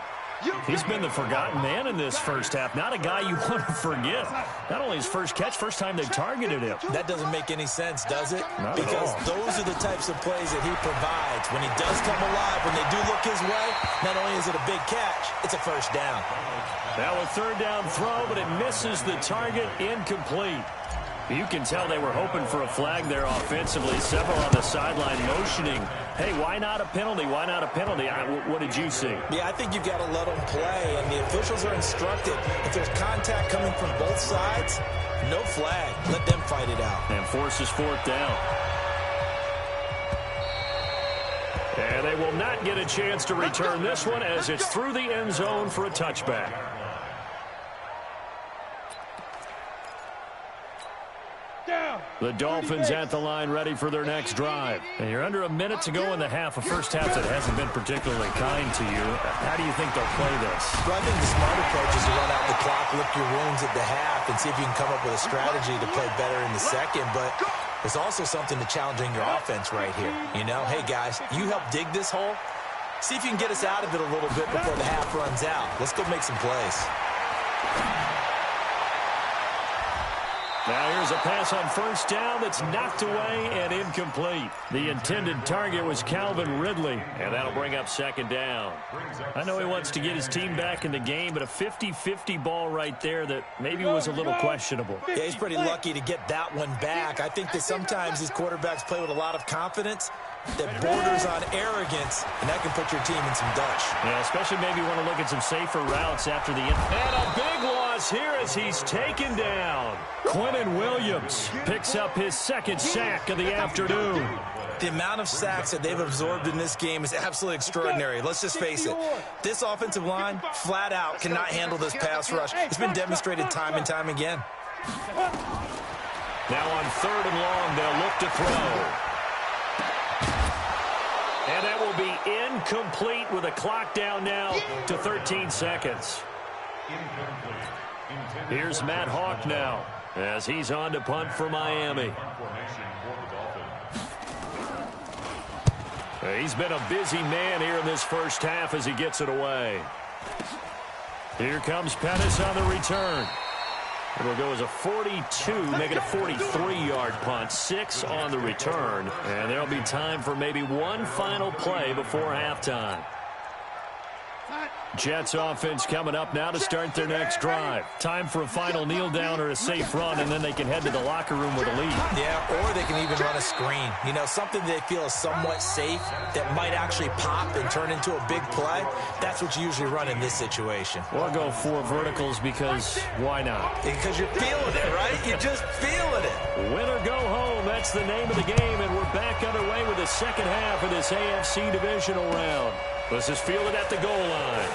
He's been the forgotten man in this first half. Not a guy you want to forget. Not only his first catch, first time they targeted him. That doesn't make any sense, does it? Not because at all. Those are the types of plays that he provides. When he does come alive, when they do look his way, not only is it a big catch, it's a first down. Now a 3rd down throw, but it misses the target. Incomplete. You can tell they were hoping for a flag there offensively. Several on the sideline motioning, hey, why not a penalty? Why not a penalty? What did you see? Yeah, I think you've got to let them play, and the officials are instructed. If there's contact coming from both sides, no flag. Let them fight it out. And forces 4th down. And they will not get a chance to return this one as it's through the end zone for a touchback. The Dolphins at the line ready for their next drive. And you're under a minute to go in the half. A first half that hasn't been particularly kind to you. How do you think they'll play this? Well, I think the smart approach is to run out the clock, lick your wounds at the half, and see if you can come up with a strategy to play better in the second. But there's also something to challenging your offense right here. You know, hey, guys, you help dig this hole. See if you can get us out of it a little bit before the half runs out. Let's go make some plays. Now here's a pass on first down that's knocked away and incomplete. The intended target was Calvin Ridley, and that'll bring up 2nd down. I know he wants to get his team back in the game, but a 50-50 ball right there that maybe was a little questionable. Yeah, he's pretty lucky to get that one back. I think that sometimes these quarterbacks play with a lot of confidence that borders on arrogance, and that can put your team in some Dutch. Yeah, especially maybe want to look at some safer routes after the end. And a big loss here as he's taken down. Quentin Williams picks up his 2nd sack of the afternoon. The amount of sacks that they've absorbed in this game is absolutely extraordinary. Let's just face it. This offensive line, flat out, cannot handle this pass rush. It's been demonstrated time and time again. Now on 3rd and long, they'll look to throw. And that will be incomplete with a clock down now to 13 seconds. Here's Matt Hawk now as he's on to punt for Miami. He's been a busy man here in this first half as he gets it away. Here comes Pettis on the return. It'll go as a 42, make it a 43-yard punt, 6 on the return. And there'll be time for maybe one final play before halftime. Jets offense coming up now to start their next drive. Time for a final kneel down or a safe run, and then they can head to the locker room with a lead. Yeah, or they can even run a screen. You know, something they feel is somewhat safe that might actually pop and turn into a big play. That's what you usually run in this situation. We'll go 4 verticals because why not? Because you're feeling it, right? You're just feeling it. Win or go home, that's the name of the game, and we're back underway with the second half of this AFC divisional round. This is fielded at the goal line.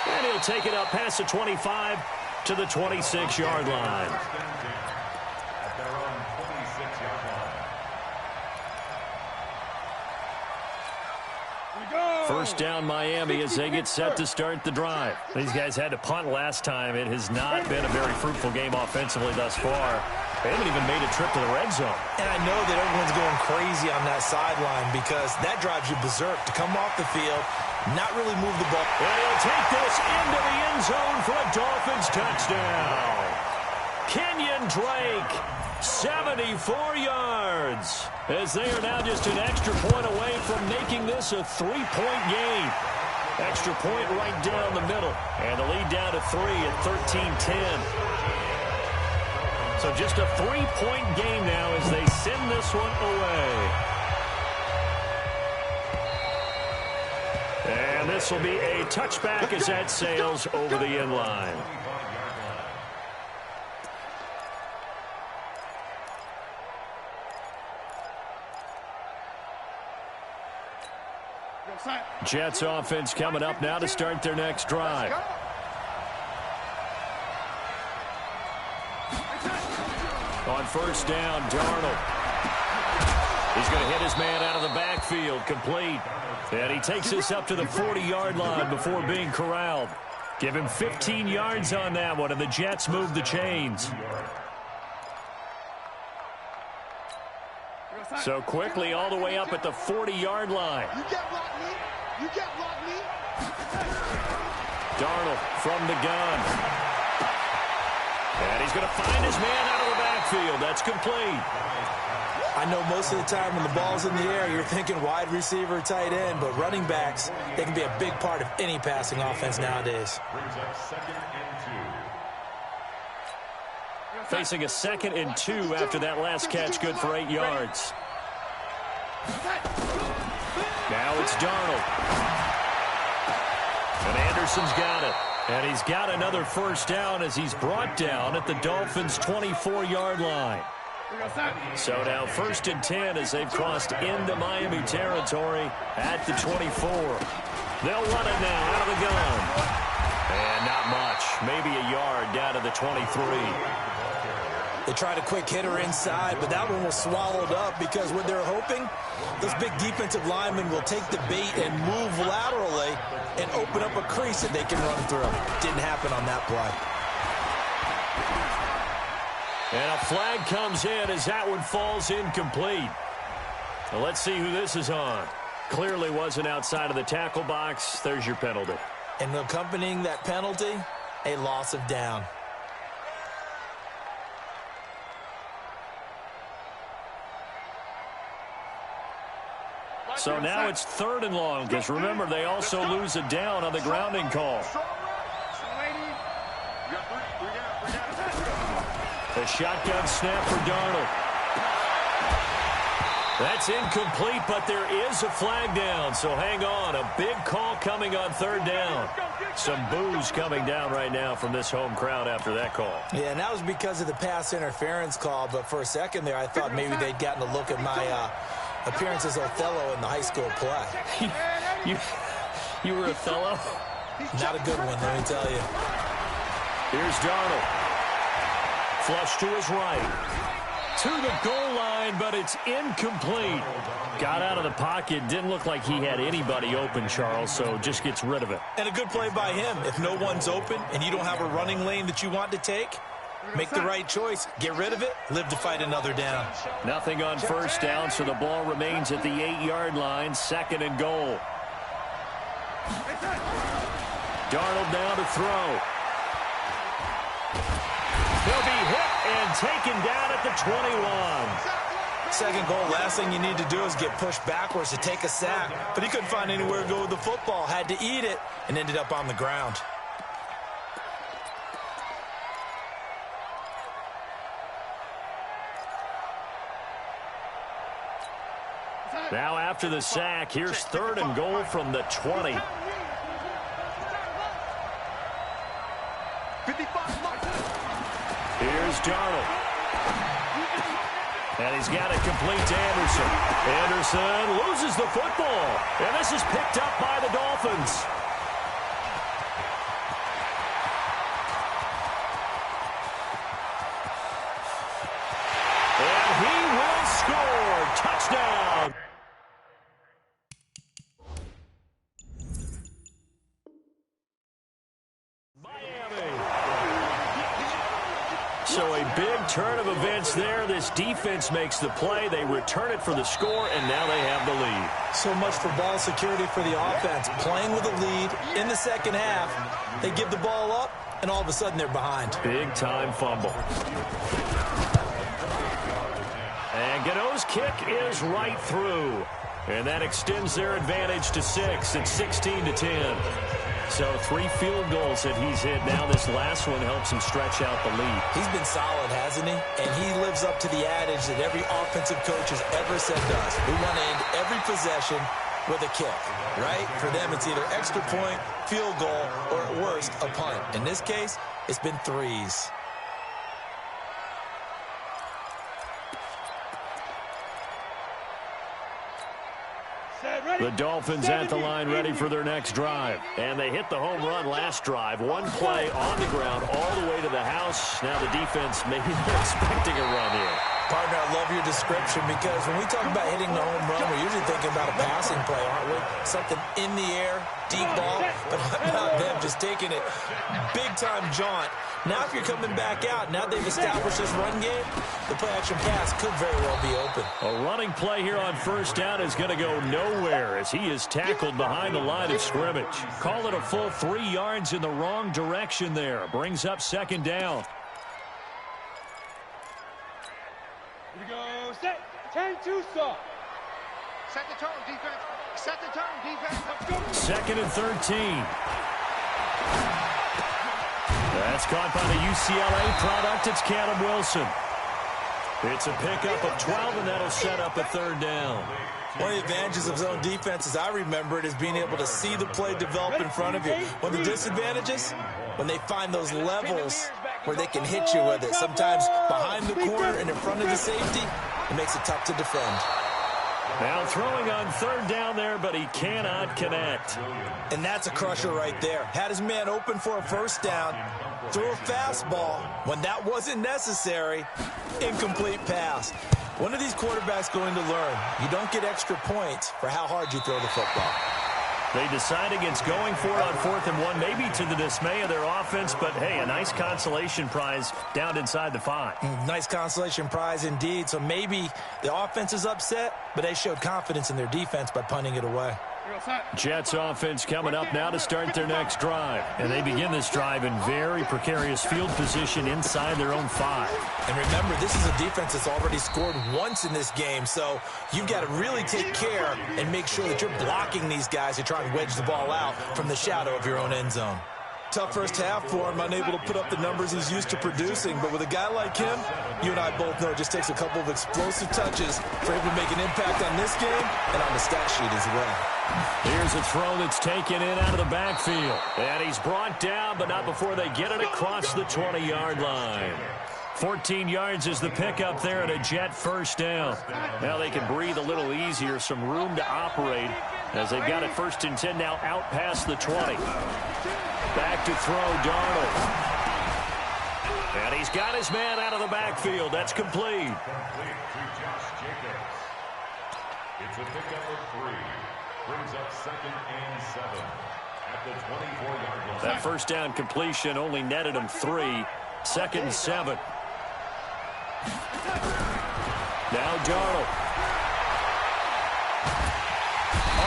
And he'll take it up past the 25 to the 26-yard line. First down Miami as they get set to start the drive. These guys had to punt last time. It has not been a very fruitful game offensively thus far. They haven't even made a trip to the red zone. And I know that everyone's going crazy on that sideline because that drives you berserk to come off the field, not really move the ball. And he'll take this into the end zone for a Dolphins touchdown. Kenyon Drake, 74 yards, as they are now just an extra point away from making this a 3-point game. Extra point right down the middle, and the lead down to 3 at 13-10. So just a 3-point game now as they send this one away. And this will be a touchback as that sails over the end line. Jets offense coming up now to start their next drive. On first down, Darnold. He's going to hit his man out of the backfield, complete. And he takes this up to the 40-yard line before being corralled. Give him 15 yards on that one, and the Jets move the chains. So quickly all the way up at the 40-yard line. Darnold from the gun. And he's going to find his man out of the backfield. That's complete. I know most of the time when the ball's in the air, you're thinking wide receiver, tight end, but running backs, they can be a big part of any passing offense nowadays. Facing a 2nd and 2 after that last catch, good for 8 yards. Now it's Darnold. And Anderson's got it. And he's got another first down as he's brought down at the Dolphins' 24-yard line. So now 1st and 10 as they've crossed into Miami territory at the 24. They'll run it now out of the gun. And not much. Maybe a yard down to the 23. They tried a quick hitter inside, but that one was swallowed up because what they're hoping, those big defensive linemen will take the bait and move laterally and open up a crease that they can run through. Didn't happen on that play. And a flag comes in as that one falls incomplete. Well, let's see who this is on. Clearly wasn't outside of the tackle box. There's your penalty. And accompanying that penalty, a loss of down. So now it's 3rd and long, because remember, they also lose a down on the grounding call. The shotgun snap for Darnold. That's incomplete, but there is a flag down, so hang on. A big call coming on 3rd down. Some boos coming down right now from this home crowd after that call. Yeah, and that was because of the pass interference call, but for a second there, I thought maybe they'd gotten a look at my appearance as Othello in the high school play. You were Othello? Not a good one, let me tell you. Here's Darnold. Flush to his right. To the goal line, but it's incomplete. Got out of the pocket. Didn't look like he had anybody open, Charles, so just gets rid of it. And a good play by him. If no one's open and you don't have a running lane that you want to take, make the right choice. Get rid of it. Live to fight another down. Nothing on first down, so the ball remains at the 8-yard line. 2nd and goal. Darnold down to throw. He'll be hit and taken down at the 21. Second goal, last thing you need to do is get pushed backwards to take a sack. But he couldn't find anywhere to go with the football. Had to eat it and ended up on the ground. Now after the sack, here's 3rd and goal from the 20. Here's Darnold. And he's got it complete to Anderson. Anderson loses the football. And this is picked up by the Dolphins. And he will score. Touchdown. So a big turn of events there. This defense makes the play. They return it for the score, and now they have the lead. So much for ball security for the offense. Playing with a lead in the second half, they give the ball up, and all of a sudden they're behind. Big-time fumble. And Gano's kick is right through. And that extends their advantage to 6. It's 16-10. So 3 field goals that he's hit. Now this last one helps him stretch out the lead. He's been solid, hasn't he? And he lives up to the adage that every offensive coach has ever said to us. We want to end every possession with a kick, right? For them, it's either extra point, field goal, or at worst, a punt. In this case, it's been 3s. The Dolphins at the line ready for their next drive. And they hit the home run last drive. One play on the ground all the way to the house. Now the defense maybe they're expecting a run here. Partner, I love your description because when we talk about hitting the home run, we're usually thinking about a passing play, aren't we? Something in the air, deep ball, but how about them just taking it big-time jaunt. Now if you're coming back out, now they've established this run game, the play-action pass could very well be open. A running play here on first down is going to go nowhere as he is tackled behind the line of scrimmage. Call it a full 3 yards in the wrong direction there. Brings up second down. Here we go, set, 10-2 stop. Set the tone, defense. Set the tone, defense. Let's go. Second and 13. That's caught by the UCLA product. It's Caleb Wilson. It's a pickup of 12, and that'll set up a third down. One of the advantages of zone defense, as I remember it, is being able to see the play develop in front of you. One of the disadvantages, when they find those levels where they can hit you with it. Sometimes behind the corner and in front of the safety, it makes it tough to defend. Now throwing on third down there, but he cannot connect. And that's a crusher right there. Had his man open for a first down, threw a fastball. When that wasn't necessary, incomplete pass. One of these quarterbacks going to learn, you don't get extra points for how hard you throw the football. They decide against going for it on 4th and 1, maybe to the dismay of their offense, but hey, a nice consolation prize down inside the 5. Nice consolation prize indeed. So maybe the offense is upset, but they showed confidence in their defense by punting it away. Jets offense coming up now to start their next drive. And they begin this drive in very precarious field position inside their own 5. And remember, this is a defense that's already scored once in this game, so you've got to really take care and make sure that you're blocking these guys who try and wedge the ball out from the shadow of your own end zone. Tough first half for him, unable to put up the numbers he's used to producing. But with a guy like him, you and I both know it just takes a couple of explosive touches for him to make an impact on this game and on the stat sheet as well. Here's a throw that's taken in out of the backfield. And he's brought down, but not before they get it across the 20-yard line. 14 yards is the pickup there at a Jet first down. Now they can breathe a little easier, some room to operate as they've got it 1st and 10 now out past the 20. Back to throw, Darnold. And he's got his man out of the backfield. That's complete. It's a pickup of 3. Brings up 2nd and 7 at the 24-yard line. That first down completion only netted him 3. 2nd and 7. Now Darnold.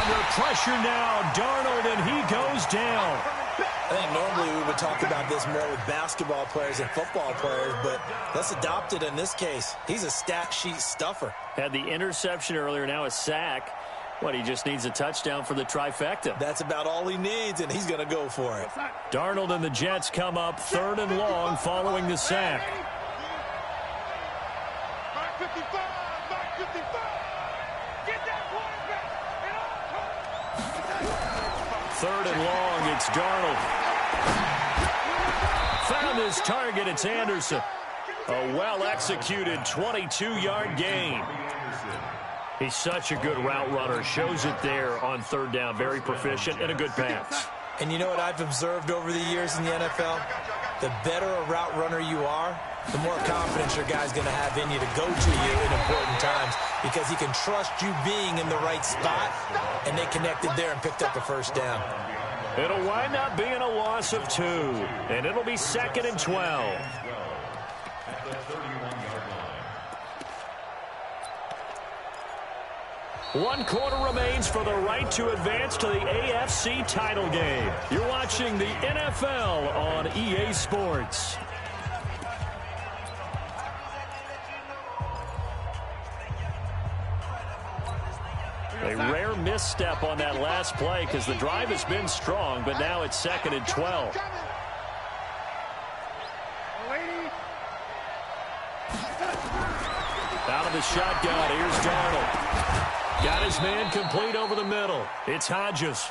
Under pressure now, Darnold, and he goes down. I think normally we would talk about this more with basketball players and football players, but let's adopt it in this case. He's a stat sheet stuffer. Had the interception earlier, now a sack. What, he just needs a touchdown for the trifecta. That's about all he needs, and he's going to go for it. Darnold and the Jets come up 3rd and long following the sack. Back 55, back 55. Get that quarterback. 3rd and long, it's Darnold. Found his target, it's Anderson. A well-executed 22-yard gain. He's such a good route runner. Shows it there on 3rd down. Very proficient and a good pass. And you know what I've observed over the years in the NFL? The better a route runner you are, the more confidence your guy's going to have in you to go to you in important times because he can trust you being in the right spot, and they connected there and picked up a first down. It'll wind up being a loss of 2, and it'll be 2nd and 12. the 31-yard line. 1 quarter remains for the right to advance to the AFC title game. You're watching the NFL on EA Sports. A rare misstep on that last play because the drive has been strong, but now it's 2nd and 12. Out of the shotgun, here's Darnold. Got his man complete over the middle. It's Hodges.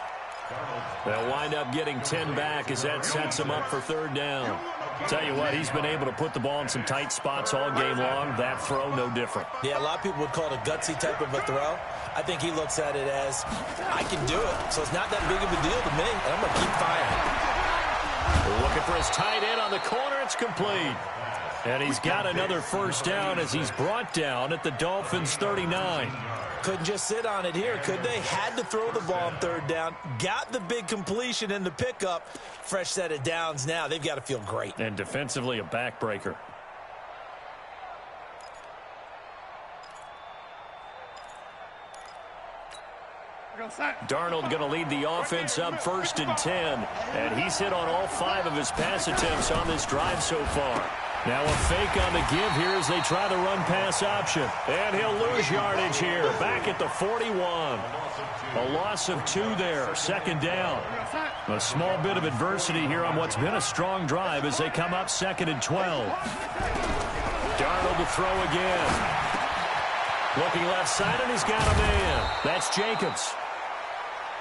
They'll wind up getting 10 back as that sets him up for 3rd down. Tell you what, he's been able to put the ball in some tight spots all game long. That throw, no different. Yeah, a lot of people would call it a gutsy type of a throw. I think he looks at it as, I can do it, so it's not that big of a deal to me, and I'm going to keep firing. Looking for his tight end on the corner. It's complete. And he's got another 1st down as he's brought down at the Dolphins' 39. Couldn't just sit on it here, could they? Had to throw the ball on 3rd down. Got the big completion in the pickup. Fresh set of downs now. They've got to feel great. And defensively, a backbreaker. Darnold going to lead the offense up 1st and 10. And he's hit on all 5 of his pass attempts on this drive so far. Now a fake on the give here as they try the run-pass option. And he'll lose yardage here. Back at the 41. A loss of 2 there. 2nd down. A small bit of adversity here on what's been a strong drive as they come up 2nd and 12. Darnold to throw again. Looking left side, and he's got a man. That's Jacobs.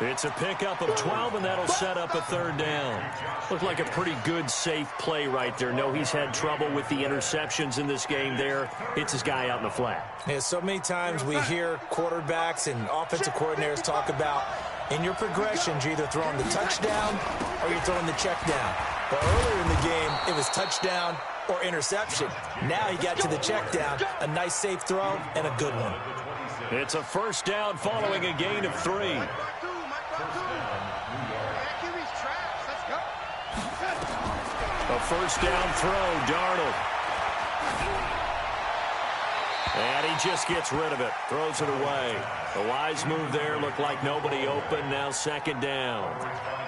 It's a pickup of 12, and that'll set up a 3rd down. Looked like a pretty good, safe play right there. No, he's had trouble with the interceptions in this game there. Hits his guy out in the flat. Yeah, so many times we hear quarterbacks and offensive coordinators talk about in your progressions, you're either throwing the touchdown or you're throwing the check down. But earlier in the game, it was touchdown or interception. Now he got to the check down. A nice, safe throw and a good one. It's a 1st down following a gain of 3. A 1st down throw, Darnold. And he just gets rid of it. Throws it away. The wise move there. Looked like nobody open. Now 2nd down.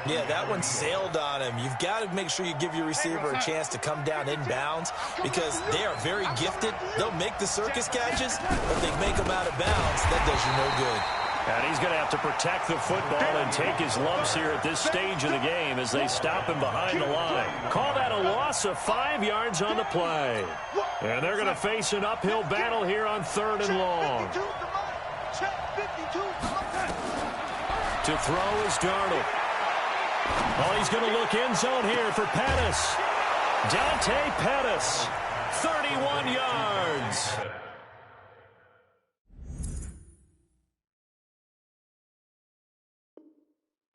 Yeah, that one sailed on him. You've got to make sure you give your receiver a chance to come down inbounds because they are very gifted. They'll make the circus catches, but if they make them out of bounds, that does you no good. And he's going to have to protect the football and take his lumps here at this stage of the game as they stop him behind the line. Call that a loss of 5 yards on the play. And they're going to face an uphill battle here on 3rd and long. To throw is Darnold. Oh, he's going to look end zone here for Pettis. Dante Pettis, 31 yards.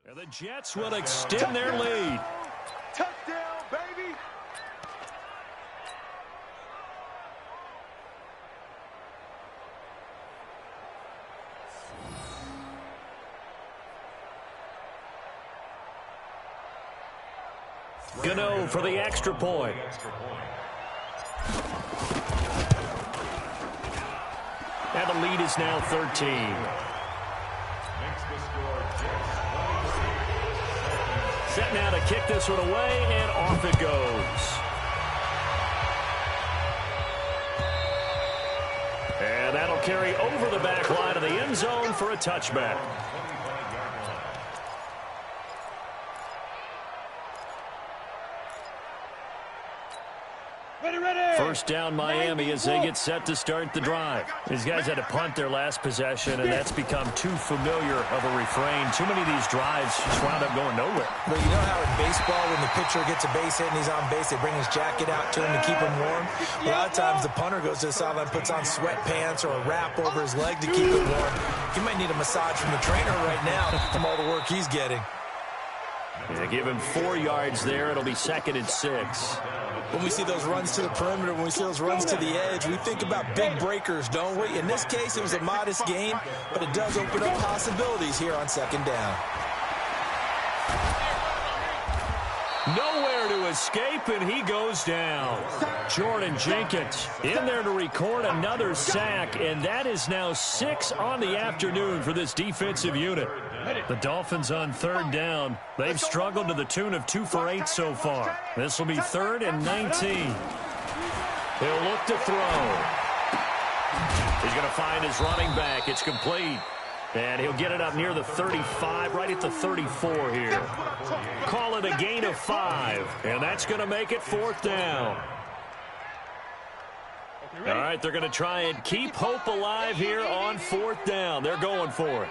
And the Jets will extend their lead. Touchdown, baby. Gano for the extra point. And the lead is now 13. Set now to kick this one away, and off it goes. And that'll carry over the back line of the end zone for a touchback. First down Miami as they get set to start the drive. These guys had to punt their last possession, and that's become too familiar of a refrain. Too many of these drives just wound up going nowhere. But you know how in baseball, when the pitcher gets a base hit and he's on base, they bring his jacket out to him to keep him warm? A lot of times the punter goes to the sideline, puts on sweatpants or a wrap over his leg to keep it warm. He might need a massage from the trainer right now from all the work he's getting. They give him 4 yards there. It'll be 2nd and 6. When we see those runs to the perimeter, when we see those runs to the edge, we think about big breakers, don't we? In this case, it was a modest gain, but it does open up possibilities here on 2nd down. Nowhere to escape, and he goes down. Jordan Jenkins in there to record another sack, and that is now 6 on the afternoon for this defensive unit. The Dolphins on 3rd down. They've struggled to the tune of 2 for 8 so far. This will be 3rd and 19. He'll look to throw. He's going to find his running back. It's complete. And he'll get it up near the 35, right at the 34 here. Call it a gain of 5, and that's going to make it 4th down. All right, they're going to try and keep hope alive here on 4th down. They're going for it.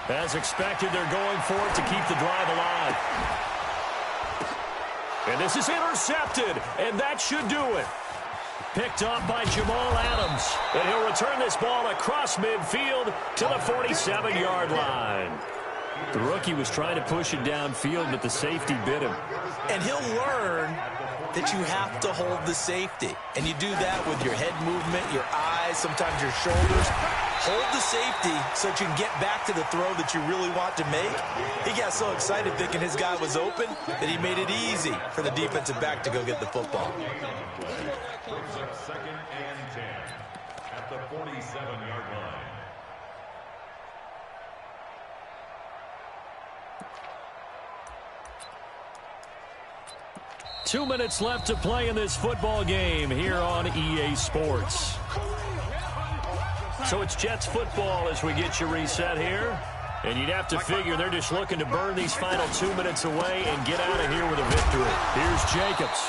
As expected, they're going for it to keep the drive alive. And this is intercepted, and that should do it. Picked off by Jamal Adams. And he'll return this ball across midfield to the 47-yard line. The rookie was trying to push it downfield, but the safety bit him. And he'll learn that you have to hold the safety. And you do that with your head movement, your eyes, sometimes your shoulders. Hold the safety so that you can get back to the throw that you really want to make. He got so excited thinking his guy was open that he made it easy for the defensive back to go get the football. Brings up 2nd and 10 at the 47-yard line. Two minutes left to play in this football game here on EA Sports. So it's Jets football as we get you reset here. And you'd have to figure they're just looking to burn these final 2 minutes away and get out of here with a victory. Here's Jacobs.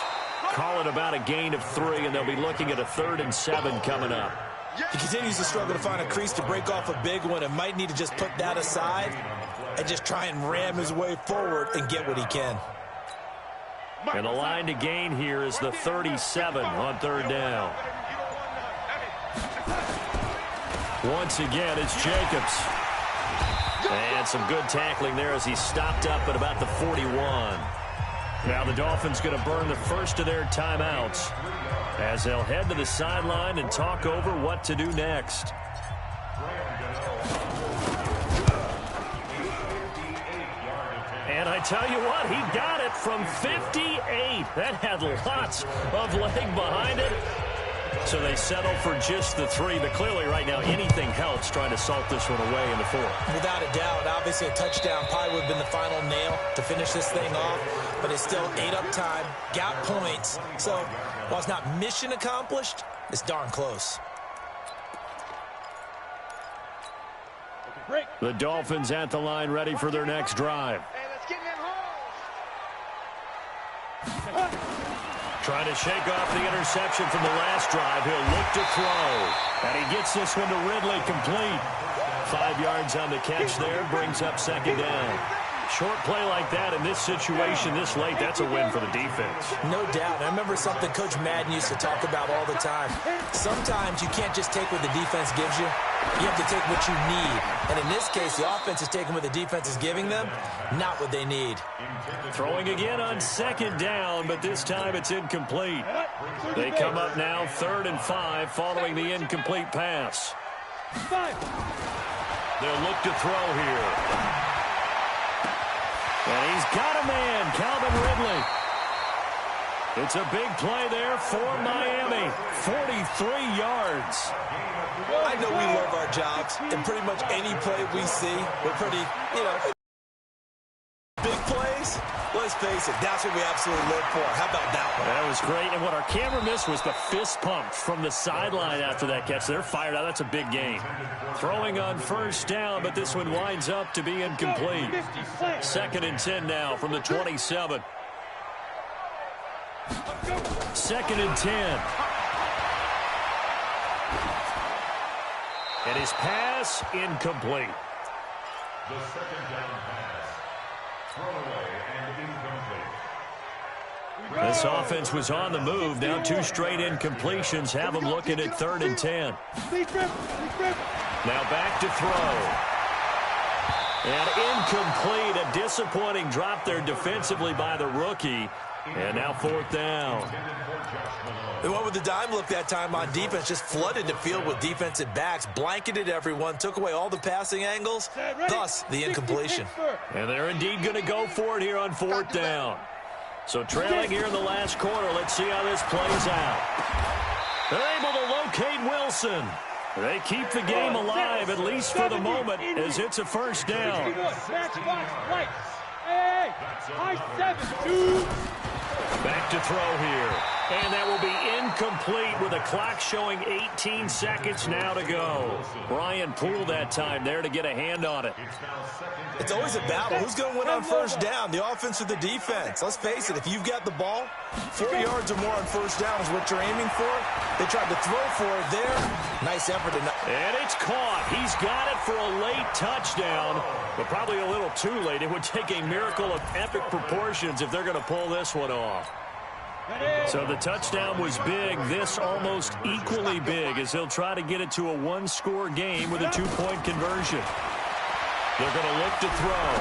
Call it about a gain of 3, and they'll be looking at a 3rd and 7 coming up. He continues to struggle to find a crease to break off a big one and might need to just put that aside and just try and ram his way forward and get what he can. And the line to gain here is the 37 on 3rd down. Once again, it's Jacobs. And some good tackling there as he stopped up at about the 41. Now the Dolphins going to burn the first of their timeouts as they'll head to the sideline and talk over what to do next. And I tell you what, he got it from 58. That had lots of leg behind it. So they settle for just the 3, but clearly right now anything helps trying to salt this one away in the 4th. Without a doubt, obviously a touchdown probably would have been the final nail to finish this thing off, but it's still 8 up time, got points. So while it's not mission accomplished, it's darn close. The Dolphins at the line ready for their next drive. Hey, let's get in them holes. Trying to shake off the interception from the last drive. He'll look to throw. And he gets this one to Ridley complete. 5 yards on the catch there. Brings up 2nd down. Short play like that in this situation this late, that's a win for the defense. No doubt. I remember something Coach Madden used to talk about all the time. Sometimes you can't just take what the defense gives you. You have to take what you need. And in this case, the offense is taking what the defense is giving them, not what they need. Throwing again on 2nd down, but this time it's incomplete. They come up now 3rd and 5 following the incomplete pass. They'll look to throw here. And he's got a man, Calvin Ridley. It's a big play there for Miami. 43 yards. I know we love our jobs, and pretty much any play we see, we're pretty, big plays. Let's face it, that's what we absolutely live for. How about that one? That was great, and what our camera missed was the fist pump from the sideline after that catch. They're fired out. That's a big gain. Throwing on 1st down, but this one winds up to be incomplete. 2nd and 10 now from the 27. 2nd and 10. And his pass incomplete. The 2nd down pass. Thrown away and incomplete. This offense was on the move. Now 2 straight incompletions have them looking at 3rd and 10. Now back to throw. And incomplete. A disappointing drop there defensively by the rookie. And now 4th down. They went with the dime look that time on defense, just flooded the field with defensive backs, blanketed everyone, took away all the passing angles, thus the incompletion. And they're indeed going to go for it here on 4th down. So trailing here in the last quarter, let's see how this plays out. They're able to locate Wilson. They keep the game alive, at least for the moment, as it's a 1st down. Hey, high 7-2. Back to throw here. And that will be incomplete with the clock showing 18 seconds now to go. Brian Poole that time there to get a hand on it. It's always a battle. Who's going to win on 1st down, the offense or the defense? Let's face it, if you've got the ball, 4 yards or more on 1st down is what you're aiming for. They tried to throw for it there. Nice effort. And it's caught. He's got it for a late touchdown, but probably a little too late. It would take a miracle of epic proportions if they're going to pull this one off. So the touchdown was big. This almost equally big as he'll try to get it to a 1-score game with a 2-point conversion. They're going to look to throw.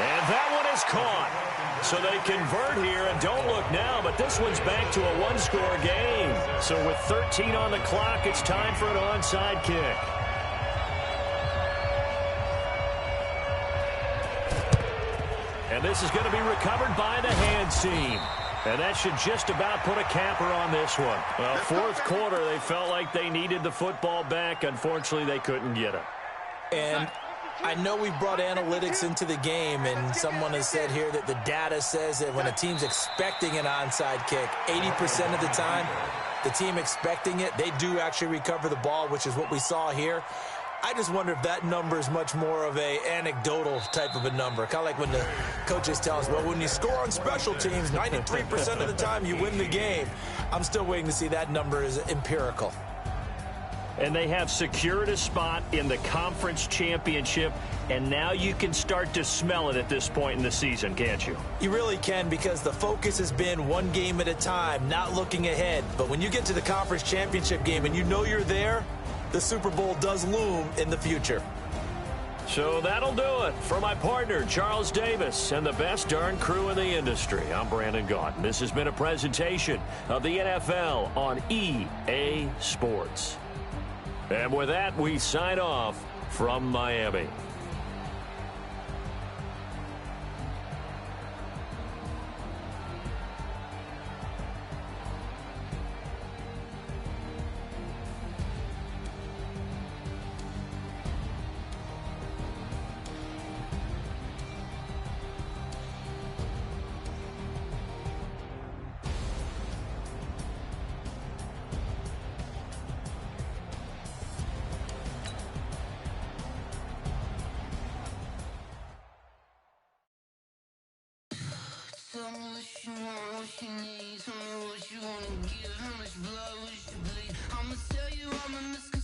And that one is caught. So they convert here, and don't look now, but this one's back to a 1-score game. So with 13 on the clock, it's time for an onside kick. And this is going to be recovered by the hands team. And that should just about put a capper on this one. Well, 4th quarter, they felt like they needed the football back. Unfortunately, they couldn't get it. And I know we brought analytics into the game, and someone has said here that the data says that when a team's expecting an onside kick, 80% of the time, the team expecting it, they do actually recover the ball, which is what we saw here. I just wonder if that number is much more of a anecdotal type of a number. Kind of like when the coaches tell us, well, when you score on special teams, 93% of the time you win the game. I'm still waiting to see that number is empirical. And they have secured a spot in the conference championship, and now you can start to smell it at this point in the season, can't you? You really can, because the focus has been one game at a time, not looking ahead. But when you get to the conference championship game and you know you're there, the Super Bowl does loom in the future. So that'll do it. For my partner, Charles Davis, and the best darn crew in the industry, I'm Brandon Gaudin. This has been a presentation of the NFL on EA Sports. And with that, we sign off from Miami. Tell me what you want, what you need. Tell me what you wanna give. How much blood would you bleed? I'ma tell you I'm a misconception.